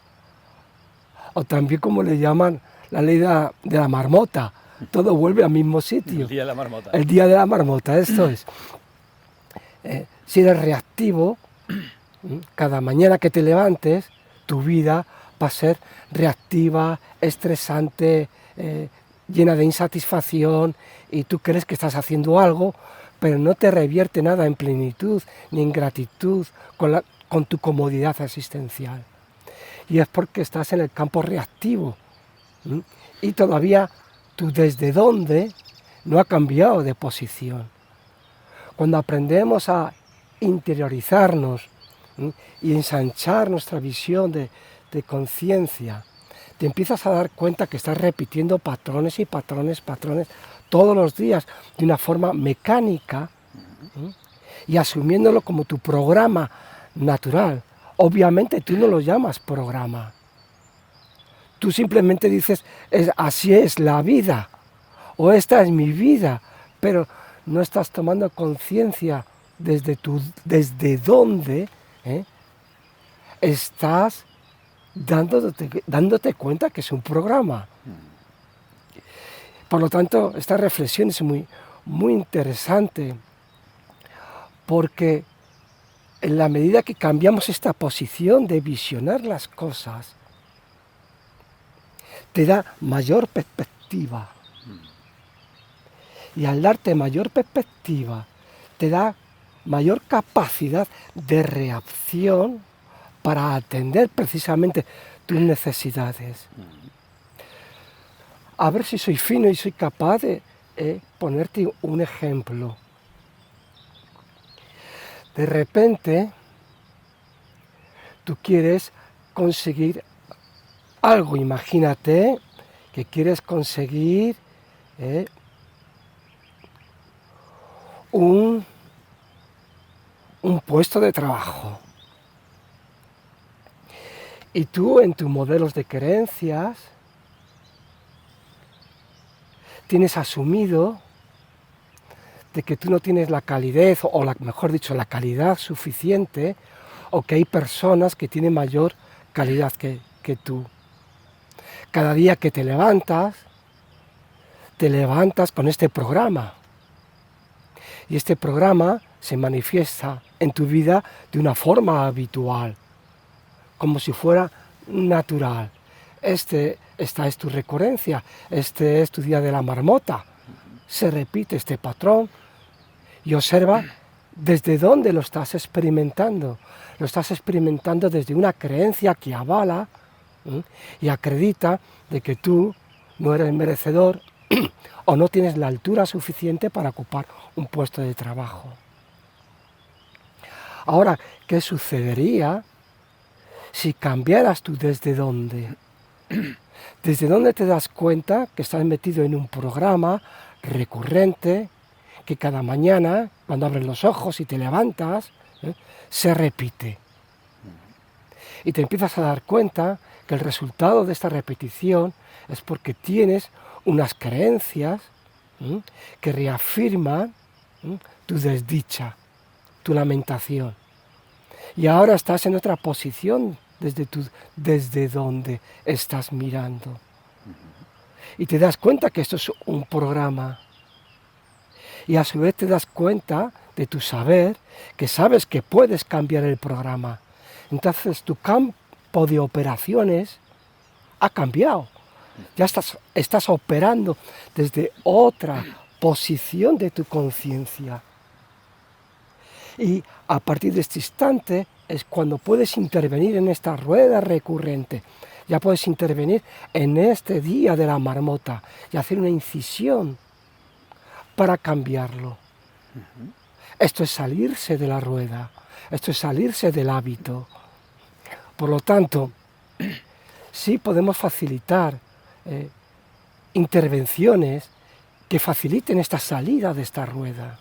Speaker 2: o también como le llaman la ley de la marmota, todo vuelve al mismo sitio.
Speaker 1: El día de la marmota.
Speaker 2: El día de la marmota, esto es. Si eres reactivo, cada mañana que te levantes, tu vida va a ser reactiva, estresante, llena de insatisfacción, y tú crees que estás haciendo algo, pero no te revierte nada en plenitud ni en gratitud con tu comodidad existencial. Y es porque estás en el campo reactivo. Y todavía tú desde dónde no ha cambiado de posición. Cuando aprendemos a interiorizarnos y ensanchar nuestra visión de conciencia, te empiezas a dar cuenta que estás repitiendo patrones y patrones todos los días de una forma mecánica y asumiéndolo como tu programa natural. Obviamente tú no lo llamas programa. Tú simplemente dices, así es la vida, o esta es mi vida, pero no estás tomando conciencia desde dónde estás dándote cuenta que es un programa. Por lo tanto, esta reflexión es muy, muy interesante, porque en la medida que cambiamos esta posición de visionar las cosas, te da mayor perspectiva. Y al darte mayor perspectiva, te da mayor capacidad de reacción para atender precisamente tus necesidades. A ver si soy fino y soy capaz de ponerte un ejemplo. De repente, tú quieres conseguir algo. Imagínate que quieres conseguir un puesto de trabajo. Y tú en tus modelos de creencias tienes asumido de que tú no tienes la calidez, o mejor dicho, la calidad suficiente, o que hay personas que tienen mayor calidad que tú. Cada día que te levantas con este programa. Y este programa se manifiesta en tu vida de una forma habitual, como si fuera natural. Esta es tu recurrencia, este es tu día de la marmota. Se repite este patrón y observa desde dónde lo estás experimentando. Lo estás experimentando desde una creencia que avala y acredita de que tú no eres merecedor o no tienes la altura suficiente para ocupar un puesto de trabajo. Ahora, ¿qué sucedería si cambiaras tú desde dónde? ¿Desde dónde te das cuenta que estás metido en un programa recurrente que cada mañana, cuando abres los ojos y te levantas, se repite? Y te empiezas a dar cuenta que el resultado de esta repetición es porque tienes unas creencias que reafirman tu desdicha, tu lamentación. Y ahora estás en otra posición desde donde estás mirando. Y te das cuenta que esto es un programa. Y a su vez te das cuenta de tu saber, que sabes que puedes cambiar el programa. Entonces tu campo de operaciones ha cambiado. Ya estás operando desde otra posición de tu conciencia. Y a partir de este instante es cuando puedes intervenir en esta rueda recurrente. Ya puedes intervenir en este día de la marmota y hacer una incisión para cambiarlo. Esto es salirse de la rueda, esto es salirse del hábito. Por lo tanto, sí podemos facilitar intervenciones que faciliten esta salida de esta rueda.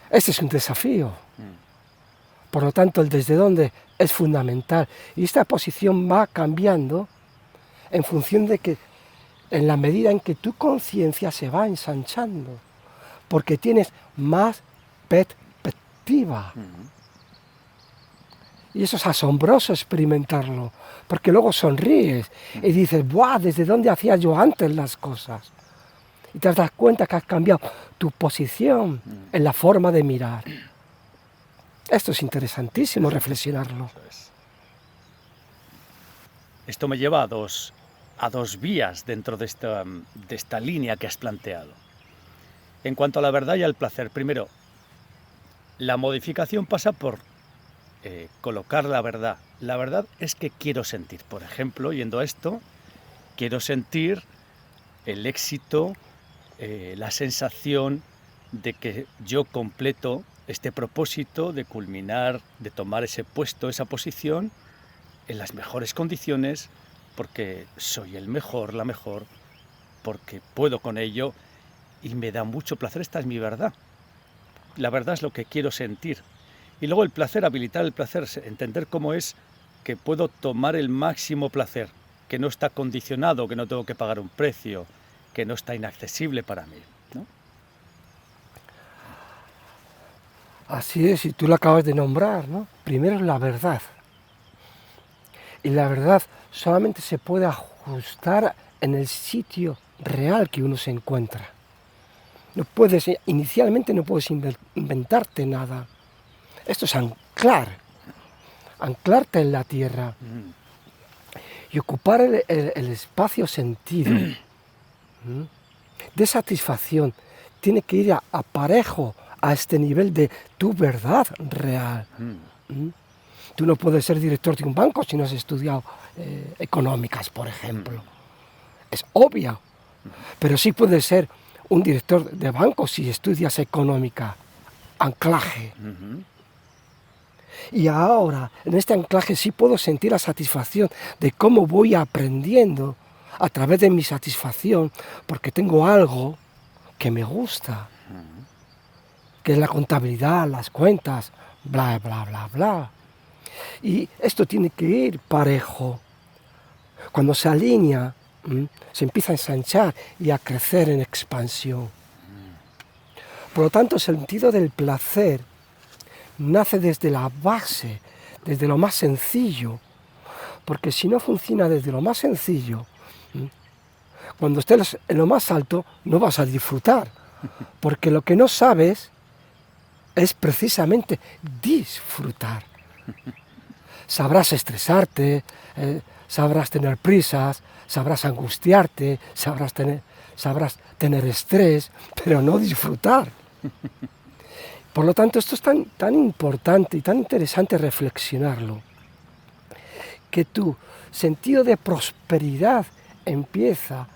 Speaker 2: Este es un desafío. Por lo tanto, el desde dónde es fundamental. Y esta posición va cambiando en función de que, en la medida en que tu conciencia se va ensanchando, porque tienes más perspectiva. Y eso es asombroso experimentarlo, porque luego sonríes y dices, ¡buah! ¿Desde dónde hacía yo antes las cosas? Y te das cuenta que has cambiado tu posición en la forma de mirar. Esto es interesantísimo reflexionarlo.
Speaker 1: Esto me lleva a dos vías dentro de esta línea que has planteado. En cuanto a la verdad y al placer, primero, la modificación pasa por colocar la verdad. La verdad es que quiero sentir. Por ejemplo, yendo a esto, quiero sentir el éxito, la sensación de que yo completo este propósito de culminar, de tomar ese puesto, esa posición, en las mejores condiciones, porque soy el mejor, la mejor, porque puedo con ello y me da mucho placer. Esta es mi verdad. La verdad es lo que quiero sentir. Y luego el placer, habilitar el placer, entender cómo es que puedo tomar el máximo placer, que no está condicionado, que no tengo que pagar un precio, que no está inaccesible para mí, ¿no?
Speaker 2: Así es, y tú lo acabas de nombrar, ¿no? Primero es la verdad. Y la verdad solamente se puede ajustar en el sitio real que uno se encuentra. Inicialmente no puedes inventarte nada. Esto es anclarte en la tierra y ocupar el espacio sentido de satisfacción. Tiene que ir a parejo a este nivel de tu verdad real. Tú no puedes ser director de un banco si no has estudiado económicas, por ejemplo. Es obvio, pero sí puedes ser un director de banco si estudias económica. Anclaje. Y ahora, en este anclaje sí puedo sentir la satisfacción de cómo voy aprendiendo a través de mi satisfacción, porque tengo algo que me gusta, que es la contabilidad, las cuentas, bla, bla, bla, bla. Y esto tiene que ir parejo. Cuando se alinea, se empieza a ensanchar y a crecer en expansión. Por lo tanto, el sentido del placer nace desde la base, desde lo más sencillo, porque si no funciona desde lo más sencillo, cuando estés en lo más alto no vas a disfrutar, porque lo que no sabes es precisamente disfrutar. Sabrás estresarte, sabrás tener prisas, sabrás angustiarte, sabrás tener estrés, pero no disfrutar. Por lo tanto, esto es tan importante y tan interesante reflexionarlo, que tu sentido de prosperidad empieza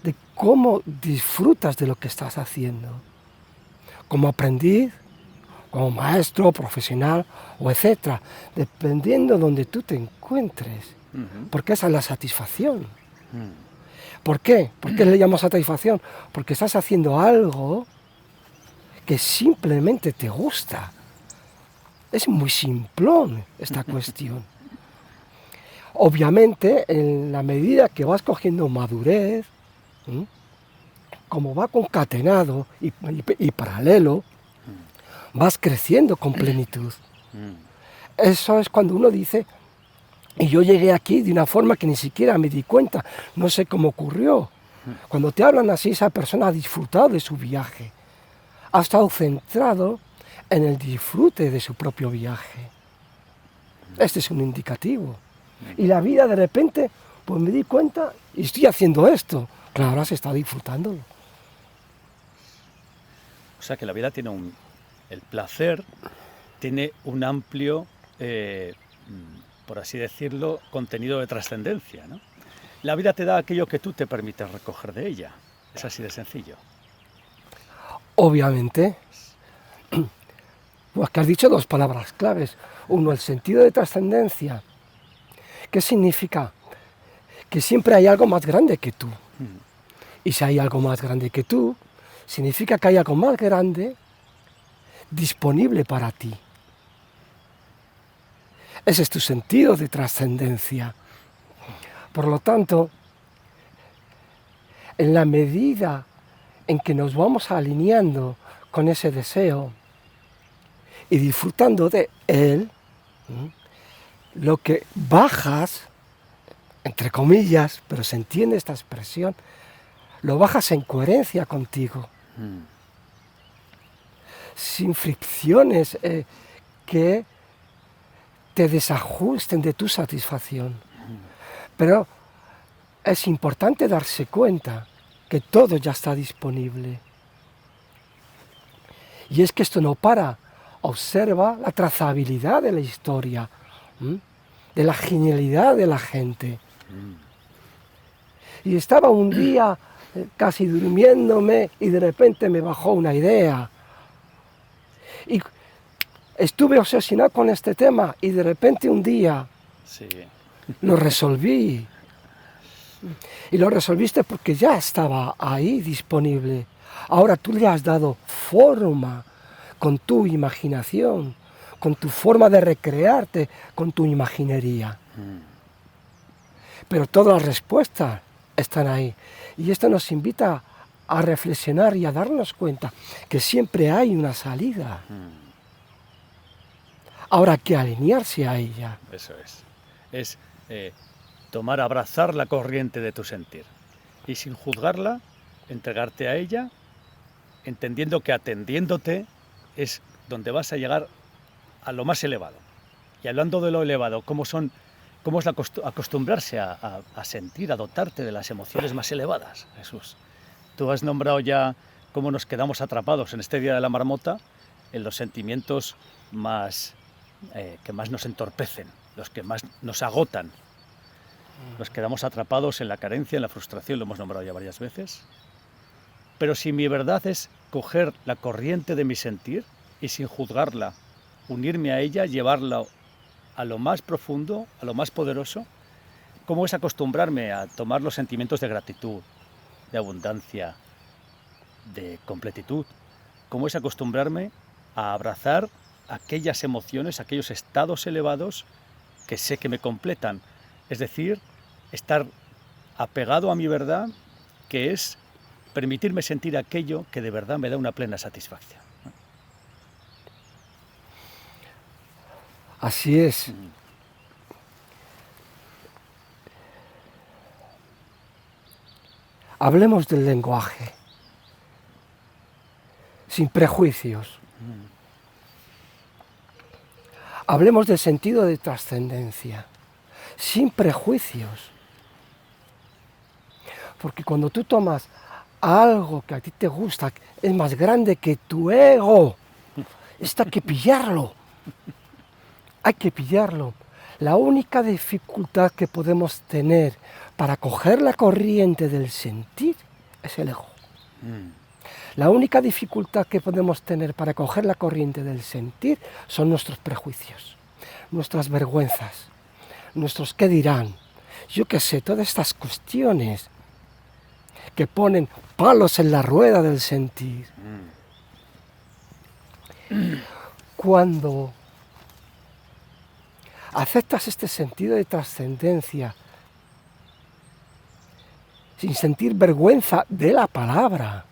Speaker 2: de cómo disfrutas de lo que estás haciendo, como aprendiz, como maestro, profesional, o etcétera, dependiendo de donde tú te encuentres, porque esa es la satisfacción. ¿Por qué? ¿Por qué le llamo satisfacción? Porque estás haciendo algo que simplemente te gusta. Es muy simplón esta cuestión. Obviamente, en la medida que vas cogiendo madurez, como va concatenado y paralelo, vas creciendo con plenitud. Eso es cuando uno dice, y yo llegué aquí de una forma que ni siquiera me di cuenta, no sé cómo ocurrió. Cuando te hablan así, esa persona ha disfrutado de su viaje, ha estado centrado en el disfrute de su propio viaje. Este es un indicativo. Y la vida de repente, pues me di cuenta y estoy haciendo esto. Claro, has estado disfrutándolo.
Speaker 1: O sea que la vida tiene el placer tiene un amplio, por así decirlo, contenido de trascendencia, ¿no? La vida te da aquello que tú te permites recoger de ella. Es así de sencillo.
Speaker 2: Obviamente, pues que has dicho dos palabras claves. Uno, el sentido de trascendencia. ¿Qué significa? Que siempre hay algo más grande que tú. Y si hay algo más grande que tú, significa que hay algo más grande disponible para ti. Ese es tu sentido de trascendencia. Por lo tanto, en la medida en que nos vamos alineando con ese deseo y disfrutando de él, lo que bajas, entre comillas, pero se entiende esta expresión, lo bajas en coherencia contigo, sin fricciones que te desajusten de tu satisfacción. Pero es importante darse cuenta que todo ya está disponible. Y es que esto no para. Observa la trazabilidad de la historia, de la genialidad de la gente. Y estaba un día casi durmiéndome y de repente me bajó una idea. Y estuve obsesionado con este tema y de repente un día lo resolví. Y lo resolviste porque ya estaba ahí disponible. Ahora tú le has dado forma con tu imaginación, con tu forma de recrearte, con tu imaginería. Pero todas las respuestas están ahí. Y esto nos invita a reflexionar y a darnos cuenta que siempre hay una salida. Ahora hay que alinearse a ella.
Speaker 1: Eso es. Es tomar, abrazar la corriente de tu sentir. Y sin juzgarla, entregarte a ella, entendiendo que atendiéndote es donde vas a llegar a lo más elevado. Y hablando de lo elevado, ¿cómo es acostumbrarse a sentir, a dotarte de las emociones más elevadas, Jesús? Tú has nombrado ya cómo nos quedamos atrapados en este Día de la Marmota en los sentimientos que más nos entorpecen, los que más nos agotan. Nos quedamos atrapados en la carencia, en la frustración, lo hemos nombrado ya varias veces. Pero si mi verdad es coger la corriente de mi sentir y sin juzgarla, unirme a ella, llevarla a lo más profundo, a lo más poderoso, ¿cómo es acostumbrarme a tomar los sentimientos de gratitud, de abundancia, de completitud? ¿Cómo es acostumbrarme a abrazar aquellas emociones, aquellos estados elevados que sé que me completan? Es decir, estar apegado a mi verdad, que es permitirme sentir aquello que de verdad me da una plena satisfacción.
Speaker 2: Así es. Hablemos del lenguaje, sin prejuicios. Hablemos del sentido de trascendencia, sin prejuicios. Porque cuando tú tomas algo que a ti te gusta, es más grande que tu ego, esto hay que pillarlo. Hay que pillarlo. La única dificultad que podemos tener para coger la corriente del sentir es el ego. La única dificultad que podemos tener para coger la corriente del sentir son nuestros prejuicios, nuestras vergüenzas, nuestros qué dirán. Yo qué sé, todas estas cuestiones que ponen palos en la rueda del sentir. Cuando aceptas este sentido de trascendencia sin sentir vergüenza de la palabra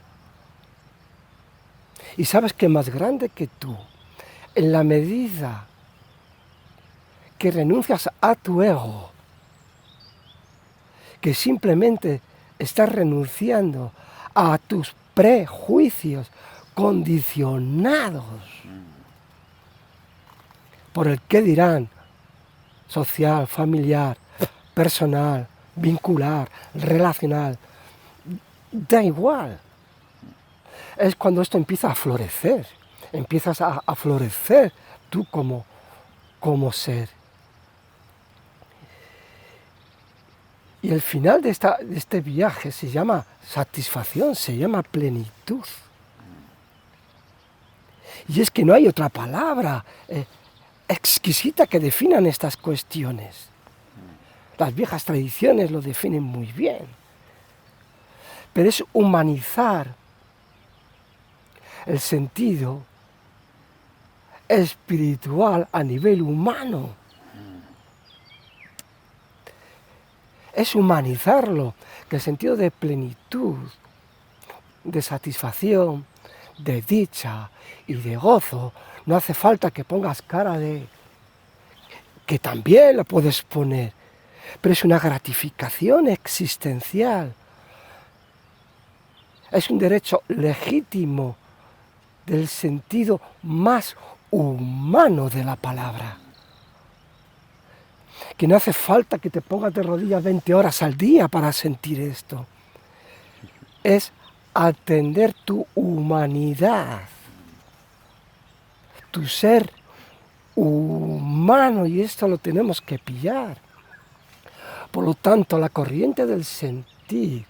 Speaker 2: y sabes que más grande que tú, en la medida que renuncias a tu ego, que simplemente estás renunciando a tus prejuicios condicionados por el qué dirán, social, familiar, personal, vincular, relacional, da igual. Es cuando esto empieza a florecer, empiezas a florecer tú como ser. Y el final de este viaje se llama satisfacción, se llama plenitud. Y es que no hay otra palabra exquisita que definan estas cuestiones. Las viejas tradiciones lo definen muy bien. Pero es humanizar el sentido espiritual a nivel humano. Es humanizarlo, que el sentido de plenitud, de satisfacción, de dicha y de gozo, no hace falta que pongas cara de que también lo puedes poner, pero es una gratificación existencial. Es un derecho legítimo del sentido más humano de la palabra. Que no hace falta que te pongas de rodillas 20 horas al día para sentir esto. Es atender tu humanidad, tu ser humano, y esto lo tenemos que pillar. Por lo tanto, la corriente del sentir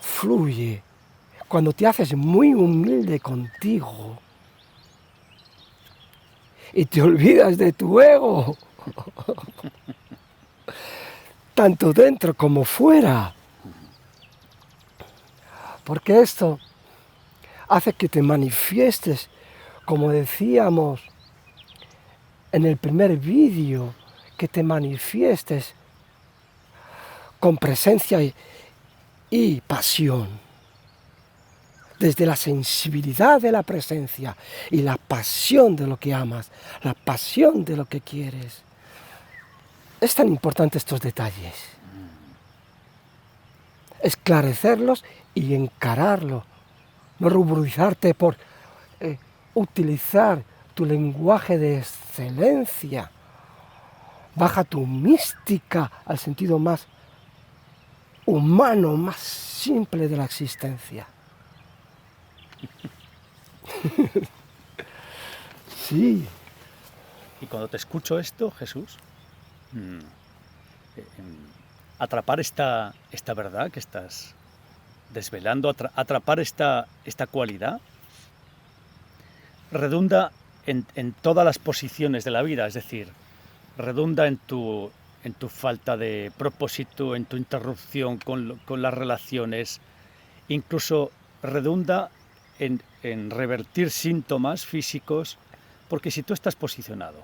Speaker 2: fluye cuando te haces muy humilde contigo y te olvidas de tu ego, tanto dentro como fuera. Porque esto hace que te manifiestes, como decíamos en el primer vídeo, que te manifiestes con presencia y pasión, desde la sensibilidad de la presencia y la pasión de lo que amas, la pasión de lo que quieres. Es tan importante estos detalles, esclarecerlos y encararlos, no ruborizarte por utilizar tu lenguaje de excelencia. Baja tu mística al sentido más humano, más simple de la existencia. Sí.
Speaker 1: Y cuando te escucho esto, Jesús, atrapar esta verdad que estás desvelando, atrapar esta cualidad, redunda en todas las posiciones de la vida, es decir, redunda en tu falta de propósito, en tu interrupción con las relaciones, incluso redunda en revertir síntomas físicos, porque si tú estás posicionado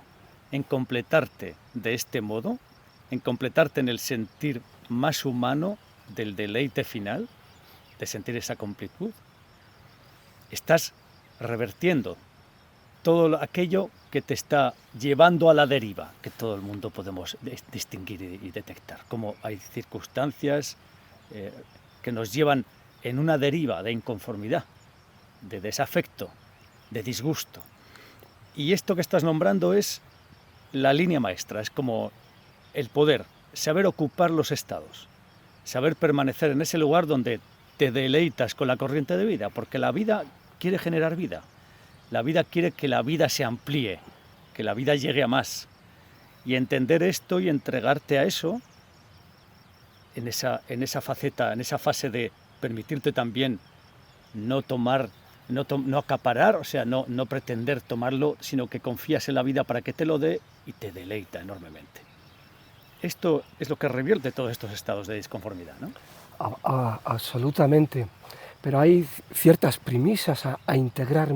Speaker 1: en completarte de este modo, en completarte en el sentir más humano del deleite final, de sentir esa completud, estás revertiendo todo aquello que te está llevando a la deriva, que todo el mundo podemos distinguir y detectar. Como hay circunstancias que nos llevan en una deriva de inconformidad, de desafecto, de disgusto. Y esto que estás nombrando es la línea maestra, es como el poder, saber ocupar los estados, saber permanecer en ese lugar donde te deleitas con la corriente de vida, porque la vida quiere generar vida. La vida quiere que la vida se amplíe, que la vida llegue a más. Y entender esto y entregarte a eso, en esa faceta, en esa fase de permitirte también no tomar, no acaparar, o sea, no pretender tomarlo, sino que confías en la vida para que te lo dé y te deleita enormemente. Esto es lo que revierte todos estos estados de disconformidad, ¿no?
Speaker 2: Absolutamente. Pero hay ciertas premisas a integrar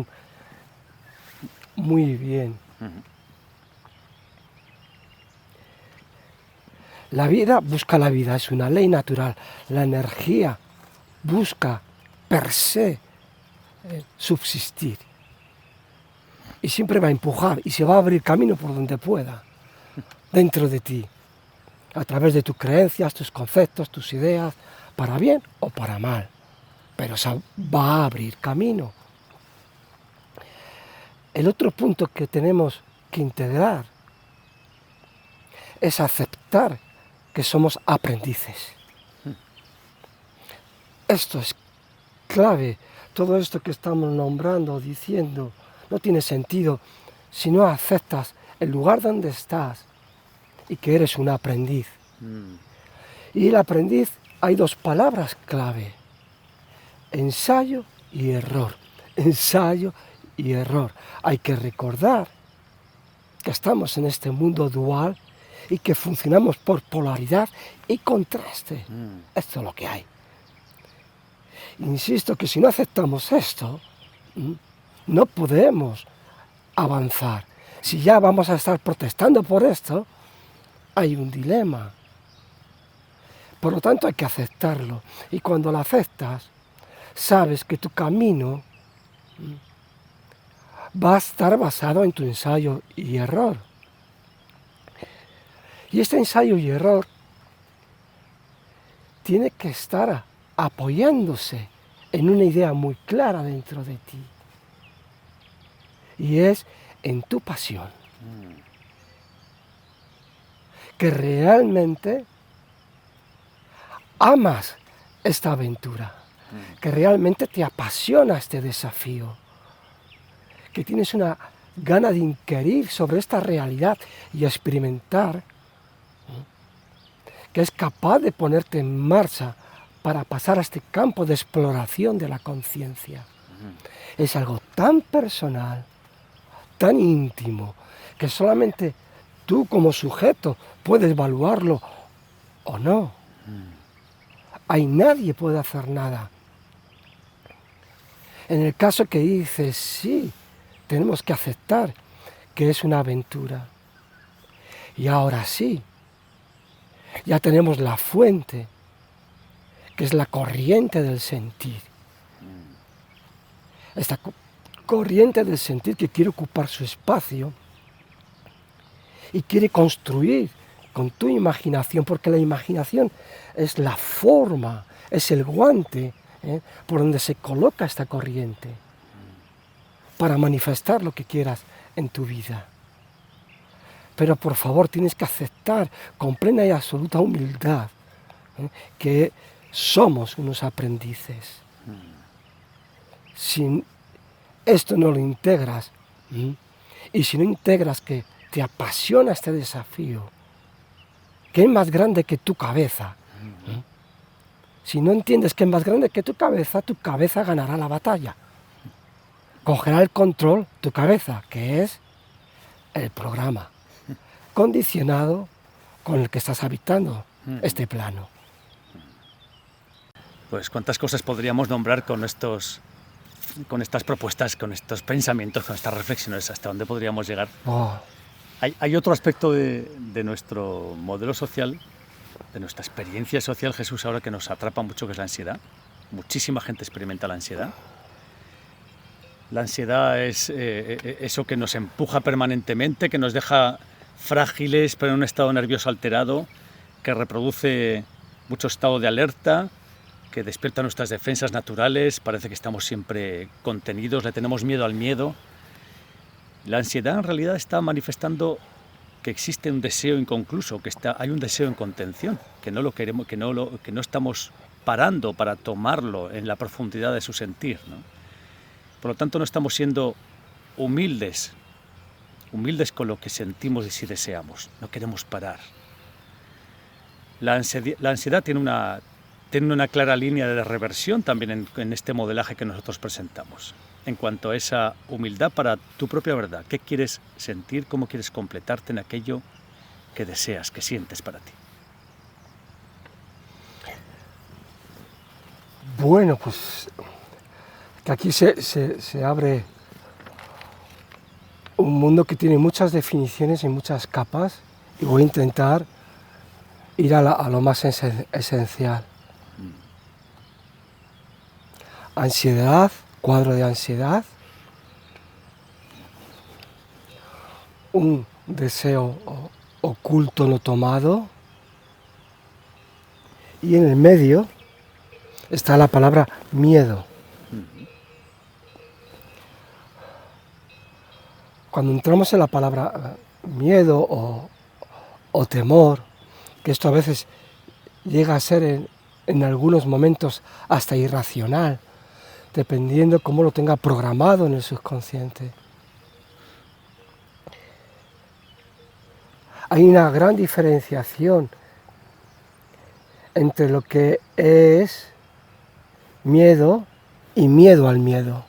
Speaker 2: muy bien. La vida busca la vida, es una ley natural. La energía busca per se subsistir. Y siempre va a empujar y se va a abrir camino por donde pueda, dentro de ti, a través de tus creencias, tus conceptos, tus ideas, para bien o para mal. Pero va a abrir camino. El otro punto que tenemos que integrar es aceptar que somos aprendices. Esto es clave. Todo esto que estamos nombrando, diciendo, no tiene sentido si no aceptas el lugar donde estás y que eres un aprendiz. Y el aprendiz, hay dos palabras clave: ensayo y error. Ensayo y error. Hay que recordar que estamos en este mundo dual y que funcionamos por polaridad y contraste. Esto es lo que hay. Insisto que si no aceptamos esto, no podemos avanzar. Si ya vamos a estar protestando por esto, hay un dilema. Por lo tanto, hay que aceptarlo. Y cuando lo aceptas, sabes que tu camino va a estar basado en tu ensayo y error. Y este ensayo y error tiene que estar apoyándose en una idea muy clara dentro de ti. Y es en tu pasión. Que realmente amas esta aventura. Que realmente te apasiona este desafío. Que tienes una gana de inquirir sobre esta realidad y experimentar. Que es capaz de ponerte en marcha para pasar a este campo de exploración de la conciencia. Es algo tan personal, tan íntimo, que solamente tú como sujeto puedes evaluarlo o no. Ahí nadie puede hacer nada. En el caso que dices, sí, tenemos que aceptar que es una aventura. Y ahora sí, ya tenemos la fuente, que es la corriente del sentir. Esta corriente del sentir que quiere ocupar su espacio y quiere construir con tu imaginación, porque la imaginación es la forma, es el guante por donde se coloca esta corriente para manifestar lo que quieras en tu vida. Pero por favor tienes que aceptar con plena y absoluta humildad que somos unos aprendices. Si esto no lo integras, y si no integras que te apasiona este desafío, que es más grande que tu cabeza, si no entiendes que es más grande que tu cabeza ganará la batalla. Cogerá el control tu cabeza, que es el programa condicionado con el que estás habitando este plano.
Speaker 1: Pues cuántas cosas podríamos nombrar con estas propuestas, con estos pensamientos, con estas reflexiones, hasta dónde podríamos llegar. Hay otro aspecto de nuestro modelo social, de nuestra experiencia social, Jesús, ahora que nos atrapa mucho, que es la ansiedad. Muchísima gente experimenta la ansiedad. La ansiedad es eso que nos empuja permanentemente, que nos deja frágiles, pero en un estado nervioso alterado, que reproduce mucho estado de alerta, que despierta nuestras defensas naturales, parece que estamos siempre contenidos, le tenemos miedo al miedo. La ansiedad en realidad está manifestando que existe un deseo inconcluso, que hay un deseo en contención, que no lo queremos, que no estamos parando para tomarlo en la profundidad de su sentir, ¿no? Por lo tanto, no estamos siendo humildes con lo que sentimos y si deseamos, no queremos parar. La ansiedad tiene una clara línea de reversión también en este modelaje que nosotros presentamos. En cuanto a esa humildad para tu propia verdad, ¿qué quieres sentir? ¿Cómo quieres completarte en aquello que deseas, que sientes para ti?
Speaker 2: Bueno, pues que aquí se abre un mundo que tiene muchas definiciones y muchas capas, y voy a intentar ir a lo más esencial. Ansiedad, cuadro de ansiedad, un deseo oculto no tomado, y en el medio está la palabra miedo. Cuando entramos en la palabra miedo o temor, que esto a veces llega a ser en algunos momentos hasta irracional, dependiendo cómo lo tenga programado en el subconsciente. Hay una gran diferenciación entre lo que es miedo y miedo al miedo.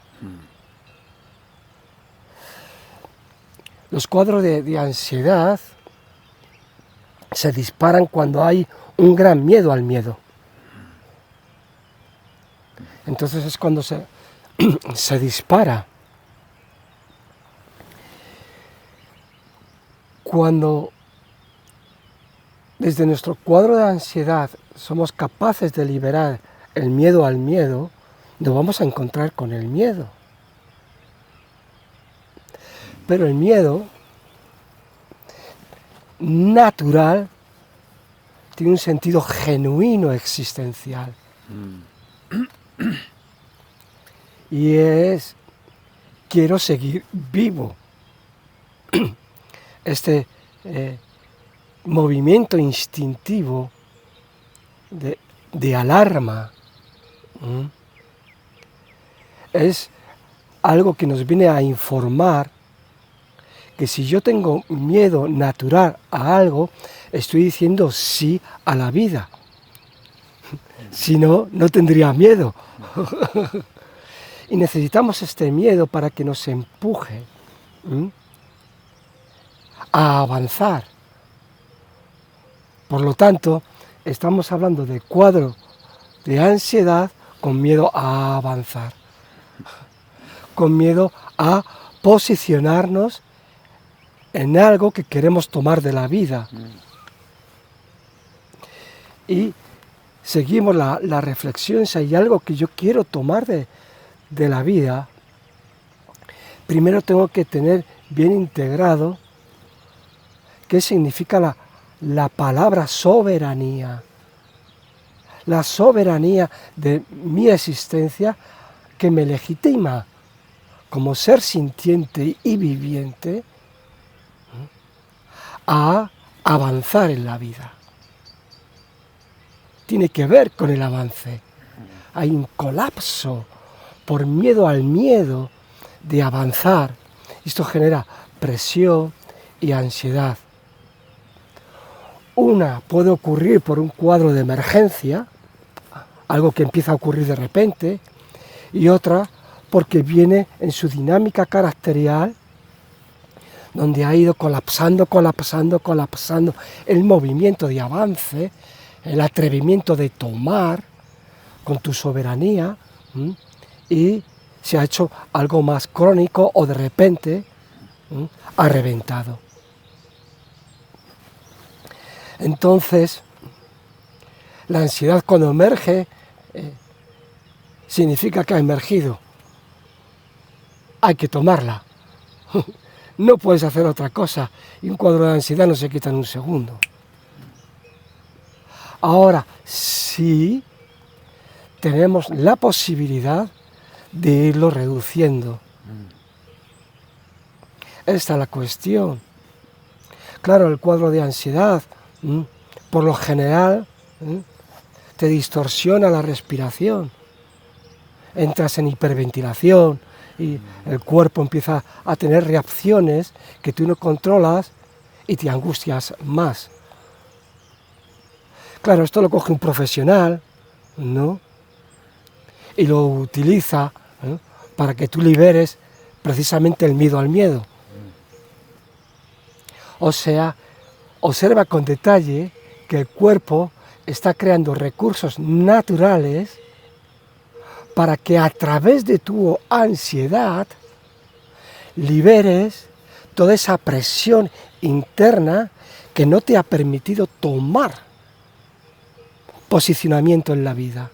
Speaker 2: Los cuadros de ansiedad se disparan cuando hay un gran miedo al miedo. Entonces es cuando se dispara. Cuando desde nuestro cuadro de ansiedad somos capaces de liberar el miedo al miedo, nos vamos a encontrar con el miedo. Pero el miedo natural tiene un sentido genuino existencial. Y es, quiero seguir vivo. Este movimiento instintivo de alarma es algo que nos viene a informar que si yo tengo miedo natural a algo, estoy diciendo sí a la vida. Si no, no tendría miedo. Y necesitamos este miedo para que nos empuje a avanzar. Por lo tanto, estamos hablando de cuadro de ansiedad con miedo a avanzar, con miedo a posicionarnos en algo que queremos tomar de la vida. Y seguimos la reflexión, si hay algo que yo quiero tomar de la vida, primero tengo que tener bien integrado qué significa la palabra soberanía. La soberanía de mi existencia que me legitima como ser sintiente y viviente a avanzar en la vida. Tiene que ver con el avance. Hay un colapso por miedo al miedo de avanzar. Esto genera presión y ansiedad. Una puede ocurrir por un cuadro de emergencia, algo que empieza a ocurrir de repente, y otra porque viene en su dinámica caracterial, donde ha ido colapsando el movimiento de avance, el atrevimiento de tomar con tu soberanía, y se ha hecho algo más crónico o de repente ha reventado. Entonces, la ansiedad cuando emerge significa que ha emergido. Hay que tomarla. No puedes hacer otra cosa. Y un cuadro de ansiedad no se quita en un segundo. Ahora, sí tenemos la posibilidad de irlo reduciendo. Esta es la cuestión. Claro, el cuadro de ansiedad, por lo general, te distorsiona la respiración. Entras en hiperventilación y el cuerpo empieza a tener reacciones que tú no controlas y te angustias más. Claro, esto lo coge un profesional, ¿no? Y lo utiliza para que tú liberes precisamente el miedo al miedo. O sea, observa con detalle que el cuerpo está creando recursos naturales para que a través de tu ansiedad liberes toda esa presión interna que no te ha permitido tomar posicionamiento en la vida.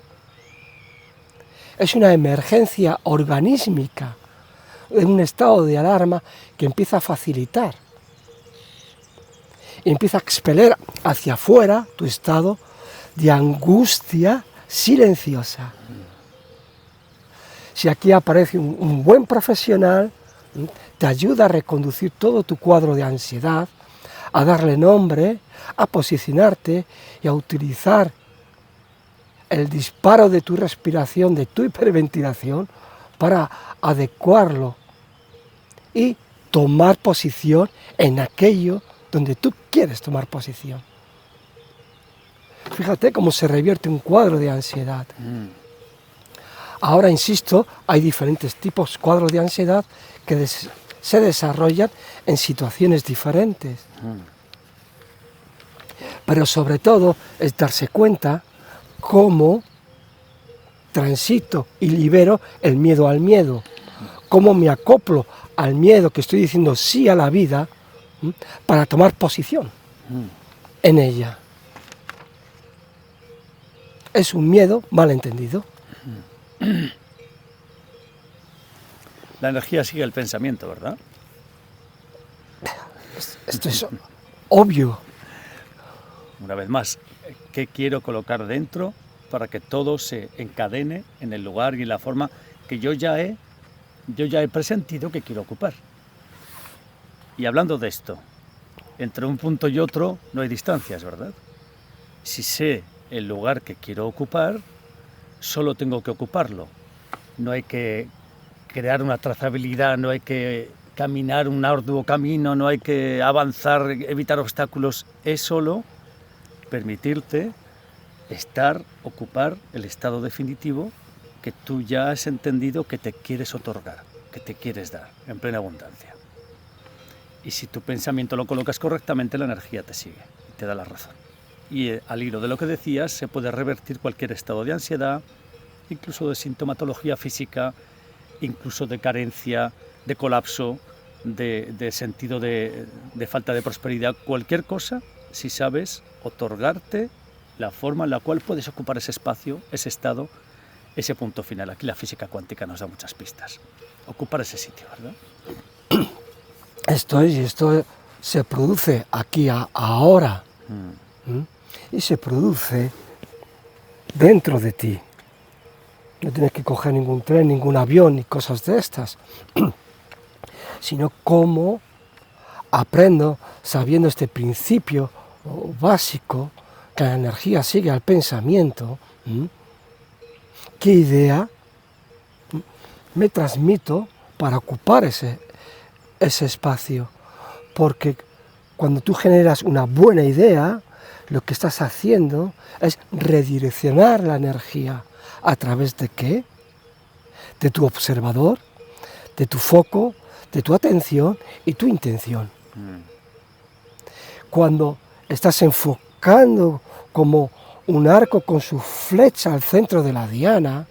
Speaker 2: Es una emergencia organísmica, en un estado de alarma que empieza a facilitar. Y empieza a expeler hacia afuera tu estado de angustia silenciosa. Si aquí aparece un buen profesional, te ayuda a reconducir todo tu cuadro de ansiedad, a darle nombre, a posicionarte y a utilizar el disparo de tu respiración, de tu hiperventilación, para adecuarlo y tomar posición en aquello donde tú quieres tomar posición. Fíjate cómo se revierte un cuadro de ansiedad. Ahora, insisto, hay diferentes tipos de cuadros de ansiedad que se desarrollan en situaciones diferentes. Pero sobre todo es darse cuenta cómo transito y libero el miedo al miedo, cómo me acoplo al miedo que estoy diciendo sí a la vida para tomar posición en ella. Es un miedo mal entendido.
Speaker 1: La energía sigue el pensamiento, ¿verdad?
Speaker 2: Esto es obvio.
Speaker 1: Una vez más, qué quiero colocar dentro para que todo se encadene en el lugar y en la forma que yo ya he presentido que quiero ocupar. Y hablando de esto, entre un punto y otro no hay distancias, ¿verdad? Si sé el lugar que quiero ocupar, solo tengo que ocuparlo. No hay que crear una trazabilidad, no hay que caminar un arduo camino, no hay que avanzar, evitar obstáculos. Es solo permitirte ocupar el estado definitivo que tú ya has entendido que te quieres otorgar, que te quieres dar en plena abundancia. Y si tu pensamiento lo colocas correctamente, la energía te sigue y te da la razón. Y al hilo de lo que decías, se puede revertir cualquier estado de ansiedad, incluso de sintomatología física, incluso de carencia, de colapso, de sentido de falta de prosperidad, cualquier cosa, si sabes otorgarte la forma en la cual puedes ocupar ese espacio, ese estado, ese punto final. Aquí la física cuántica nos da muchas pistas. Ocupar ese sitio, ¿verdad?
Speaker 2: Esto se produce aquí ahora. Y se produce dentro de ti. No tienes que coger ningún tren, ningún avión, ni cosas de estas. Sino cómo aprendo, sabiendo este principio básico, que la energía sigue al pensamiento, qué idea me transmito para ocupar ese espacio. Porque cuando tú generas una buena idea, lo que estás haciendo es redireccionar la energía. ¿A través de qué? De tu observador, de tu foco, de tu atención y tu intención. Cuando estás enfocando como un arco con su flecha al centro de la diana,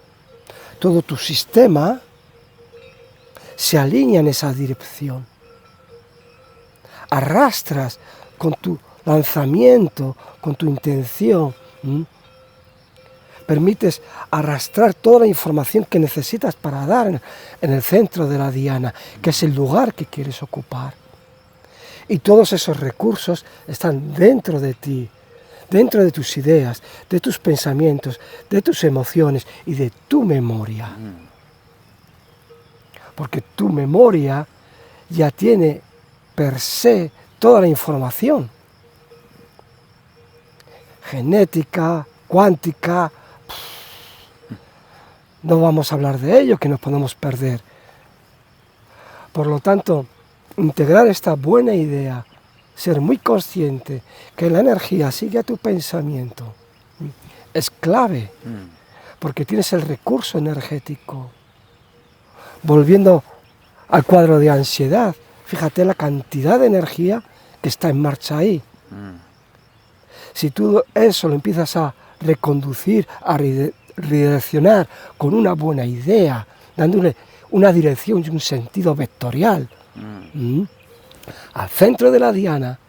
Speaker 2: todo tu sistema se alinea en esa dirección. Arrastras con tu lanzamiento, con tu intención, permites arrastrar toda la información que necesitas para dar en el centro de la diana, que es el lugar que quieres ocupar. Y todos esos recursos están dentro de ti, dentro de tus ideas, de tus pensamientos, de tus emociones y de tu memoria. Porque tu memoria ya tiene per se toda la información. Genética, cuántica, no vamos a hablar de ello, que nos podemos perder. Por lo tanto, integrar esta buena idea, ser muy consciente que la energía sigue a tu pensamiento, es clave, porque tienes el recurso energético. Volviendo al cuadro de ansiedad, fíjate la cantidad de energía que está en marcha ahí. Si tú eso lo empiezas a reconducir, a redireccionar con una buena idea, dándole una dirección y un sentido vectorial al centro de la diana,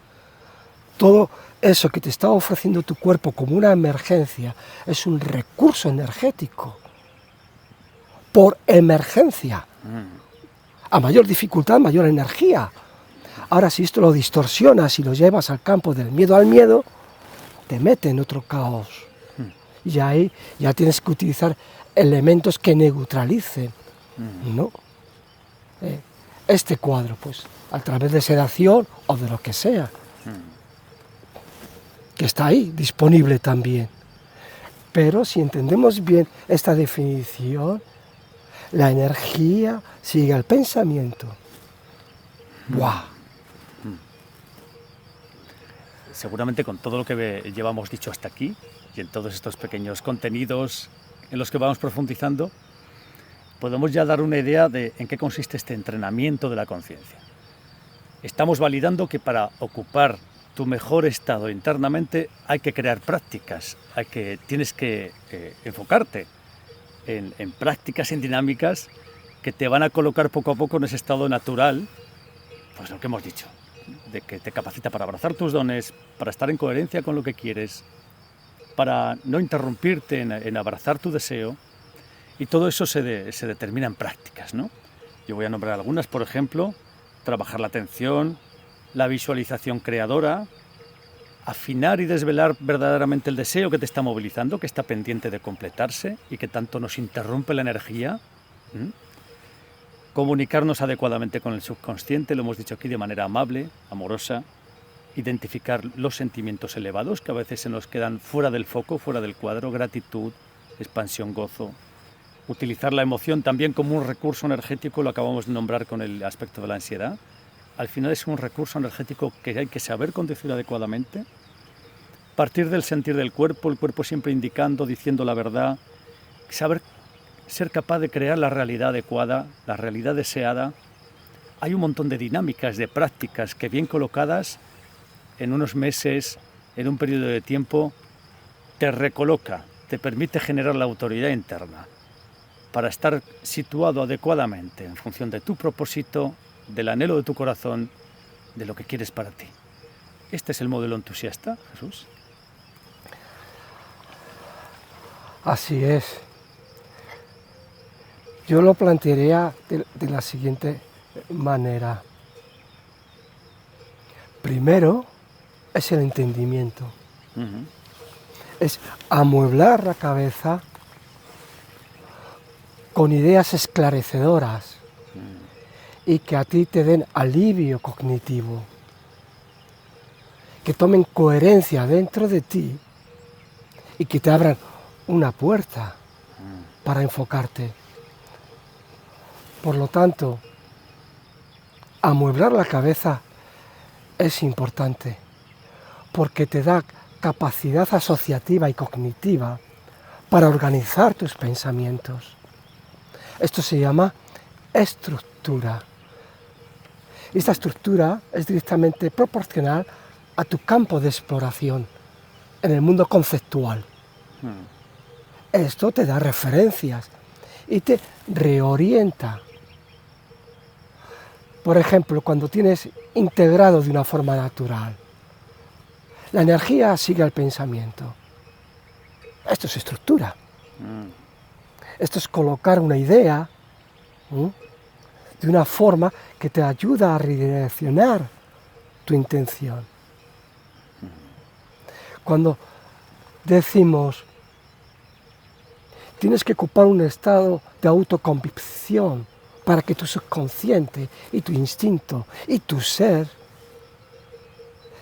Speaker 2: todo eso que te está ofreciendo tu cuerpo como una emergencia es un recurso energético por emergencia. A mayor dificultad, mayor energía. Ahora, si esto lo distorsionas y lo llevas al campo del miedo al miedo, te mete en otro caos. Y ahí ya tienes que utilizar elementos que neutralicen, ¿no? Este cuadro, pues, a través de sedación o de lo que sea, que está ahí, disponible también. Pero si entendemos bien esta definición, la energía sigue al pensamiento. ¡Buah!
Speaker 1: Seguramente con todo lo que llevamos dicho hasta aquí y en todos estos pequeños contenidos en los que vamos profundizando, podemos ya dar una idea de en qué consiste este entrenamiento de la conciencia. Estamos validando que para ocupar tu mejor estado internamente hay que crear prácticas, tienes que enfocarte en prácticas, en dinámicas que te van a colocar poco a poco en ese estado natural, pues lo que hemos dicho, de que te capacita para abrazar tus dones, para estar en coherencia con lo que quieres, para no interrumpirte en abrazar tu deseo, y todo eso se determina en prácticas, ¿no? Yo voy a nombrar algunas, por ejemplo, trabajar la atención, la visualización creadora, afinar y desvelar verdaderamente el deseo que te está movilizando, que está pendiente de completarse y que tanto nos interrumpe la energía. Comunicarnos adecuadamente con el subconsciente, lo hemos dicho aquí, de manera amable, amorosa. Identificar los sentimientos elevados que a veces se nos quedan fuera del foco, fuera del cuadro, gratitud, expansión, gozo. Utilizar la emoción también como un recurso energético, lo acabamos de nombrar con el aspecto de la ansiedad. Al final es un recurso energético que hay que saber conducir adecuadamente. Partir del sentir del cuerpo, el cuerpo siempre indicando, diciendo la verdad. Saber ser capaz de crear la realidad adecuada, la realidad deseada. Hay un montón de dinámicas, de prácticas que bien colocadas en unos meses, en un periodo de tiempo, te recoloca, te permite generar la autoridad interna para estar situado adecuadamente en función de tu propósito, del anhelo de tu corazón, de lo que quieres para ti. ¿Este es el modelo entusiasta, Jesús?
Speaker 2: Así es. Yo lo plantearía de la siguiente manera. Primero es el entendimiento. Es amueblar la cabeza con ideas esclarecedoras y que a ti te den alivio cognitivo, que tomen coherencia dentro de ti y que te abran una puerta para enfocarte. Por lo tanto, amueblar la cabeza es importante porque te da capacidad asociativa y cognitiva para organizar tus pensamientos. Esto se llama estructura. Esta estructura es directamente proporcional a tu campo de exploración en el mundo conceptual. Esto te da referencias y te reorienta. Por ejemplo, cuando tienes integrado de una forma natural, la energía sigue al pensamiento. Esto es estructura. Esto es colocar una idea de una forma que te ayuda a redireccionar tu intención. Cuando decimos, tienes que ocupar un estado de autoconvicción para que tu subconsciente y tu instinto y tu ser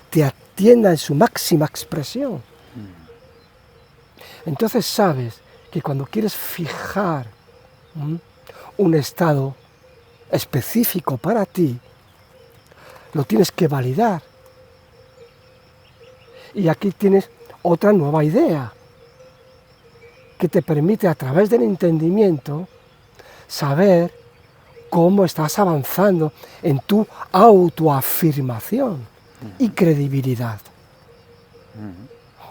Speaker 2: te atienda en su máxima expresión. Entonces sabes que cuando quieres fijar un estado específico para ti, lo tienes que validar. Y aquí tienes otra nueva idea que te permite a través del entendimiento saber cómo estás avanzando en tu autoafirmación y credibilidad.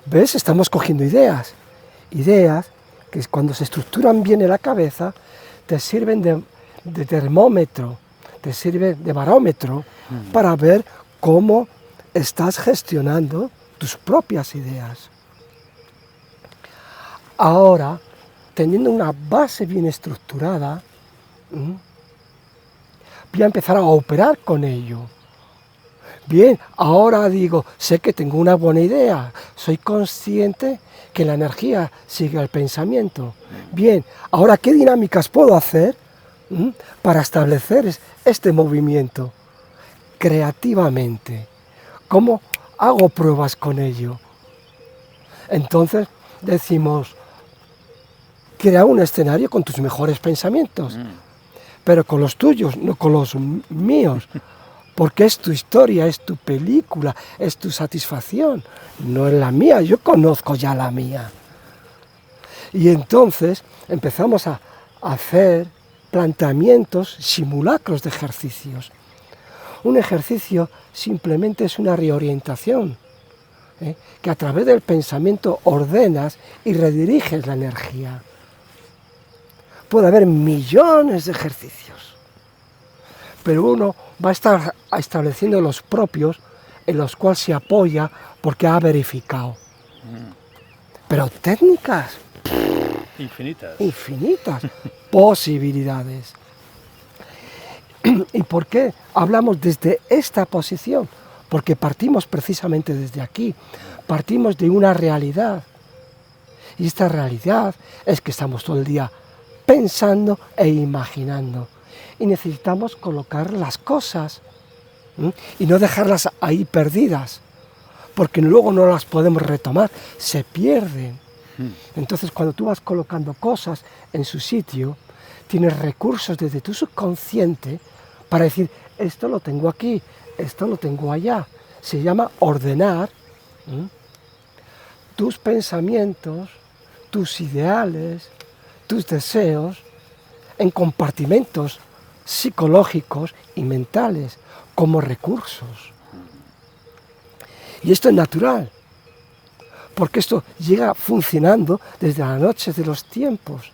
Speaker 2: ¿Ves? Estamos cogiendo ideas que cuando se estructuran bien en la cabeza te sirven de termómetro, te sirven de barómetro para ver cómo estás gestionando tus propias ideas. Ahora, teniendo una base bien estructurada, voy a empezar a operar con ello. Bien, ahora digo, sé que tengo una buena idea, soy consciente que la energía sigue al pensamiento. Bien, ahora, ¿qué dinámicas puedo hacer para establecer este movimiento creativamente? ¿Cómo hago pruebas con ello? Entonces decimos, crea un escenario con tus mejores pensamientos, pero con los tuyos, no con los míos, porque es tu historia, es tu película, es tu satisfacción, no es la mía, yo conozco ya la mía. Y entonces empezamos a hacer planteamientos, simulacros de ejercicios. Un ejercicio simplemente es una reorientación, que a través del pensamiento ordenas y rediriges la energía. Puede haber millones de ejercicios, pero uno va a estar estableciendo los propios en los cuales se apoya porque ha verificado. Pero técnicas infinitas posibilidades. ¿Y por qué hablamos desde esta posición? porque partimos precisamente desde aquí, partimos de una realidad. Y esta realidad es que estamos todo el día pensando e imaginando. Y necesitamos colocar las cosas, ¿sí? Y no dejarlas ahí perdidas, porque luego no las podemos retomar, se pierden. Entonces, cuando tú vas colocando cosas en su sitio, tienes recursos desde tu subconsciente para decir, esto lo tengo aquí, esto lo tengo allá. Se llama ordenar, ¿sí? Tus pensamientos, tus ideales, tus deseos en compartimentos psicológicos y mentales como recursos. Y esto es natural, porque esto llega funcionando desde la noche de los tiempos.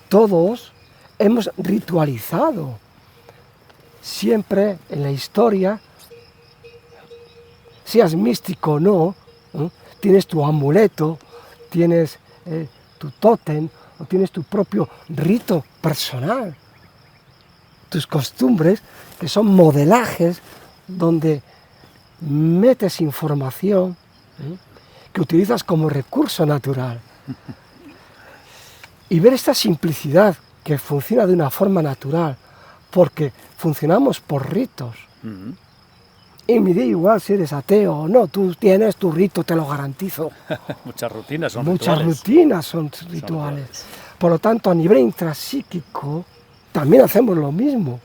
Speaker 2: Todos hemos ritualizado siempre en la historia, seas místico o no, ¿eh? Tienes tu amuleto, tienes tu tótem o tienes tu propio rito personal, tus costumbres que son modelajes donde metes información, ¿eh? Que utilizas como recurso natural. Y ver esta simplicidad que funciona de una forma natural, porque funcionamos por ritos. Y me da igual si eres ateo o no, tú tienes tu rito, te lo garantizo.
Speaker 1: Muchas rutinas son
Speaker 2: Muchas
Speaker 1: rituales.
Speaker 2: rutinas son rituales. Por lo tanto, a nivel intrapsíquico, también hacemos lo mismo.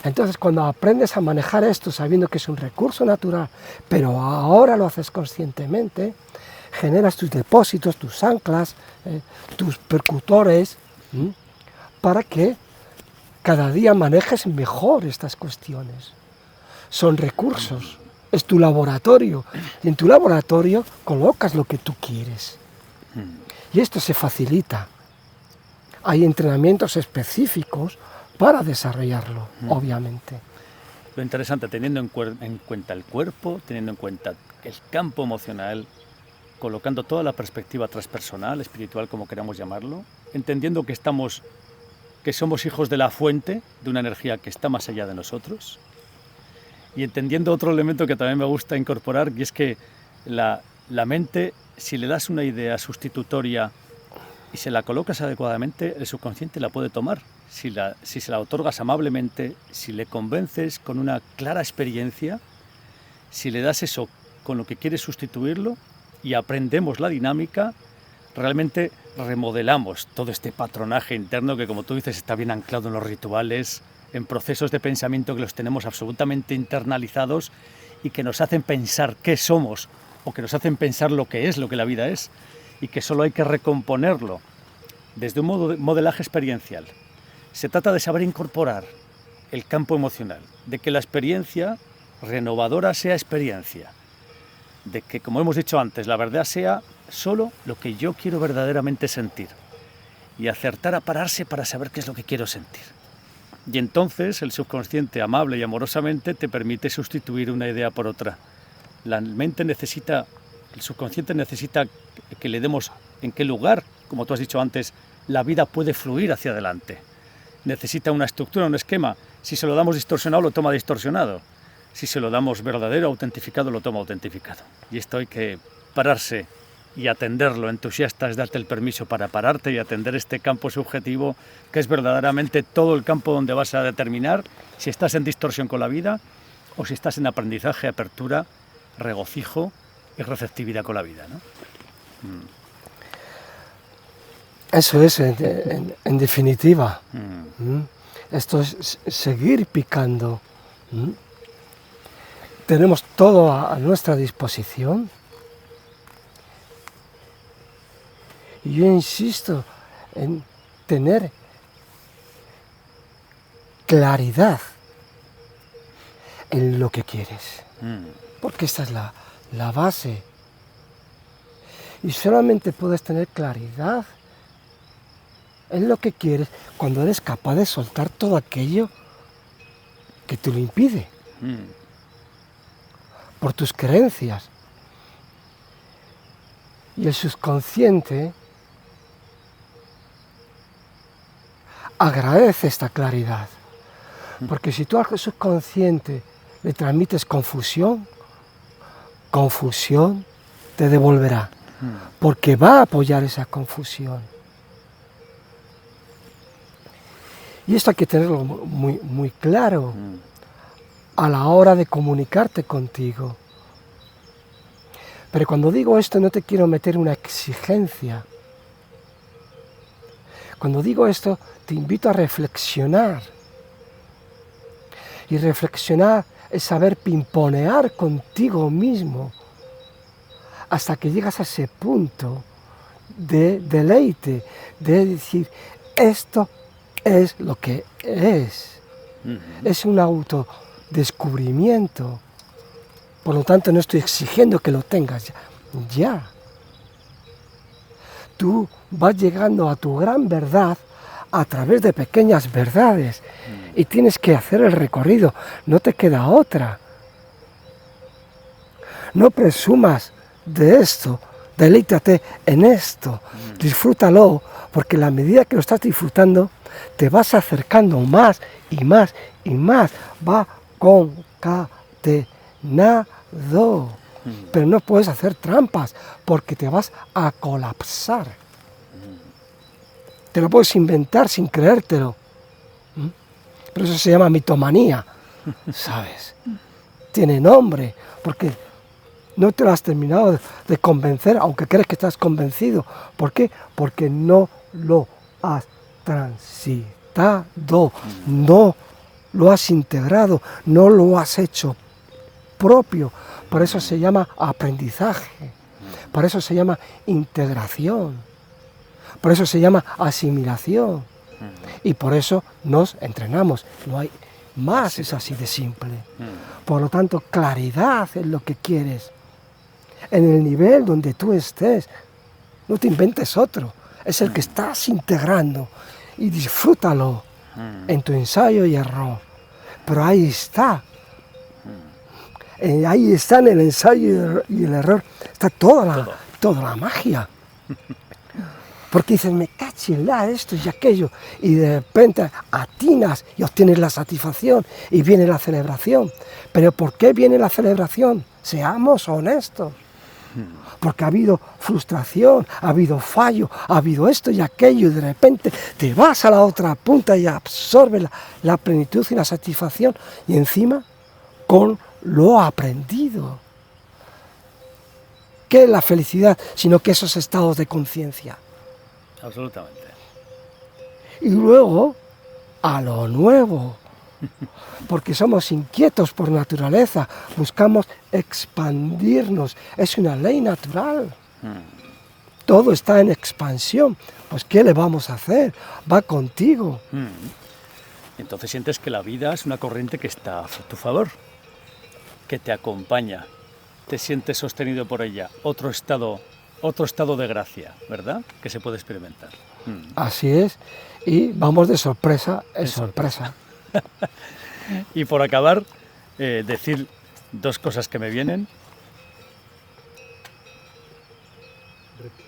Speaker 2: Entonces, cuando aprendes a manejar esto sabiendo que es un recurso natural, pero ahora lo haces conscientemente, generas tus depósitos, tus anclas, tus percutores, para que cada día manejes mejor estas cuestiones. Son recursos, es tu laboratorio, y en tu laboratorio colocas lo que tú quieres. Y esto se facilita. Hay entrenamientos específicos para desarrollarlo, obviamente.
Speaker 1: Lo interesante, teniendo en cuenta el cuerpo, teniendo en cuenta el campo emocional, colocando toda la perspectiva transpersonal, espiritual, como queramos llamarlo, entendiendo que somos hijos de la fuente, de una energía que está más allá de nosotros, y entendiendo otro elemento que también me gusta incorporar, y es que la mente, si le das una idea sustitutoria y se la colocas adecuadamente, el subconsciente la puede tomar. Si se la otorgas amablemente, si le convences con una clara experiencia, si le das eso con lo que quieres sustituirlo y aprendemos la dinámica, realmente remodelamos todo este patronaje interno que, como tú dices, está bien anclado en los rituales, en procesos de pensamiento que los tenemos absolutamente internalizados y que nos hacen pensar qué somos o que nos hacen pensar lo que la vida es, y que solo hay que recomponerlo desde un modelaje experiencial. Se trata de saber incorporar el campo emocional, de que la experiencia renovadora sea experiencia, de que, como hemos dicho antes, la verdad sea solo lo que yo quiero verdaderamente sentir, y acertar a pararse para saber qué es lo que quiero sentir. Y entonces el subconsciente, amable y amorosamente, te permite sustituir una idea por otra. El subconsciente necesita que le demos en qué lugar, como tú has dicho antes, la vida puede fluir hacia adelante. Necesita una estructura, un esquema. Si se lo damos distorsionado, lo toma distorsionado. Si se lo damos verdadero, autentificado, lo toma autentificado. Y esto hay que pararse y atenderlo. Entusiasta es darte el permiso para pararte y atender este campo subjetivo, que es verdaderamente todo el campo donde vas a determinar si estás en distorsión con la vida o si estás en aprendizaje, apertura, regocijo y receptividad con la vida, ¿no?
Speaker 2: Eso es, en definitiva. Esto es seguir picando. Tenemos todo a nuestra disposición. Y yo insisto en tener claridad en lo que quieres. Porque esta es la base. Y solamente puedes tener claridad en lo que quieres cuando eres capaz de soltar todo aquello que te lo impide. Por tus creencias. Y el subconsciente agradece esta claridad. Porque si tú al subconsciente le transmites confusión, confusión te devolverá, porque va a apoyar esa confusión. Y esto hay que tenerlo muy, muy claro a la hora de comunicarte contigo. Pero cuando digo esto no te quiero meter una exigencia. Cuando digo esto te invito a reflexionar. Y reflexionar es saber pimponear contigo mismo hasta que llegas a ese punto de deleite, de decir, esto es lo que es. Es un autodescubrimiento. Por lo tanto, no estoy exigiendo que lo tengas ya. Tú vas llegando a tu gran verdad a través de pequeñas verdades y tienes que hacer el recorrido, no te queda otra. No presumas de esto, deleítate en esto, disfrútalo, porque a la medida que lo estás disfrutando, te vas acercando más y más y más, va concatenado, pero no puedes hacer trampas, porque te vas a colapsar. Te lo puedes inventar sin creértelo. Pero eso se llama mitomanía, ¿sabes? Tiene nombre, porque no te lo has terminado de convencer, aunque crees que estás convencido. ¿Por qué? Porque no lo has transitado, no lo has integrado, no lo has hecho propio. Por eso se llama aprendizaje, por eso se llama integración, por eso se llama asimilación. Y por eso nos entrenamos, no hay más, es así de simple. Por lo tanto, claridad en lo que quieres, en el nivel donde tú estés, no te inventes otro, es el que estás integrando y disfrútalo en tu ensayo y error. Pero ahí está, en el ensayo y el error, está toda la magia. Porque dices, me cachilá esto y aquello, y de repente atinas y obtienes la satisfacción y viene la celebración. ¿Pero por qué viene la celebración? Seamos honestos. Porque ha habido frustración, ha habido fallo, ha habido esto y aquello, y de repente te vas a la otra punta y absorbes la plenitud y la satisfacción, y encima con lo aprendido. ¿Qué es la felicidad? Sino que esos estados de conciencia.
Speaker 1: Absolutamente.
Speaker 2: Y luego, a lo nuevo, porque somos inquietos por naturaleza, buscamos expandirnos, es una ley natural. Todo está en expansión, pues ¿qué le vamos a hacer? Va contigo.
Speaker 1: Entonces sientes que la vida es una corriente que está a tu favor, que te acompaña, te sientes sostenido por ella, otro estado de gracia, ¿verdad? Que se puede experimentar.
Speaker 2: Así es, y vamos de sorpresa en sorpresa.
Speaker 1: Y por acabar, decir dos cosas que me vienen.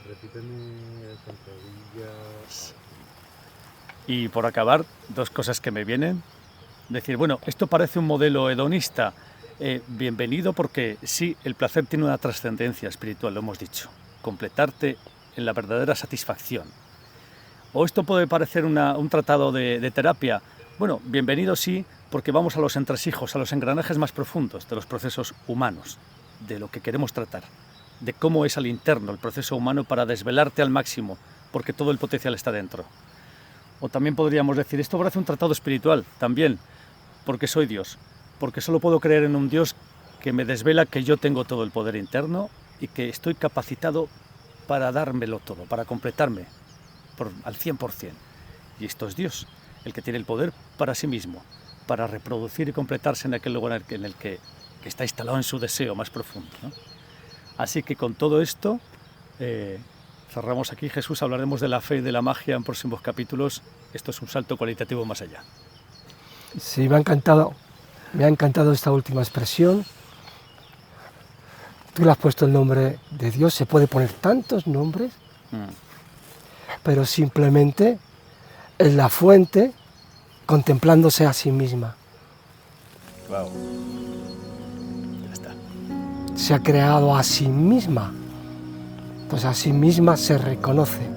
Speaker 3: Repíteme sentadillas.
Speaker 1: Y por acabar, dos cosas que me vienen. Decir, bueno, esto parece un modelo hedonista. Bienvenido, porque sí, el placer tiene una trascendencia espiritual, lo hemos dicho. Completarte en la verdadera satisfacción. O esto puede parecer un tratado de terapia. Bueno, bienvenido sí, porque vamos a los entresijos, a los engranajes más profundos de los procesos humanos, de lo que queremos tratar, de cómo es al interno el proceso humano para desvelarte al máximo, porque todo el potencial está dentro. O también podríamos decir, esto parece un tratado espiritual, también, porque soy Dios, porque solo puedo creer en un Dios que me desvela que yo tengo todo el poder interno y que estoy capacitado para dármelo todo, para completarme al 100%. Y esto es Dios, el que tiene el poder para sí mismo, para reproducir y completarse en aquel lugar en el que está instalado en su deseo más profundo, ¿no? Así que con todo esto, cerramos aquí. Jesús, hablaremos de la fe y de la magia en próximos capítulos. Esto es un salto cualitativo más allá.
Speaker 2: Sí, me ha encantado esta última expresión. Tú le has puesto el nombre de Dios, se puede poner tantos nombres, pero simplemente es la fuente contemplándose a sí misma.
Speaker 1: Wow.
Speaker 2: se ha creado a sí misma, pues a sí misma se reconoce.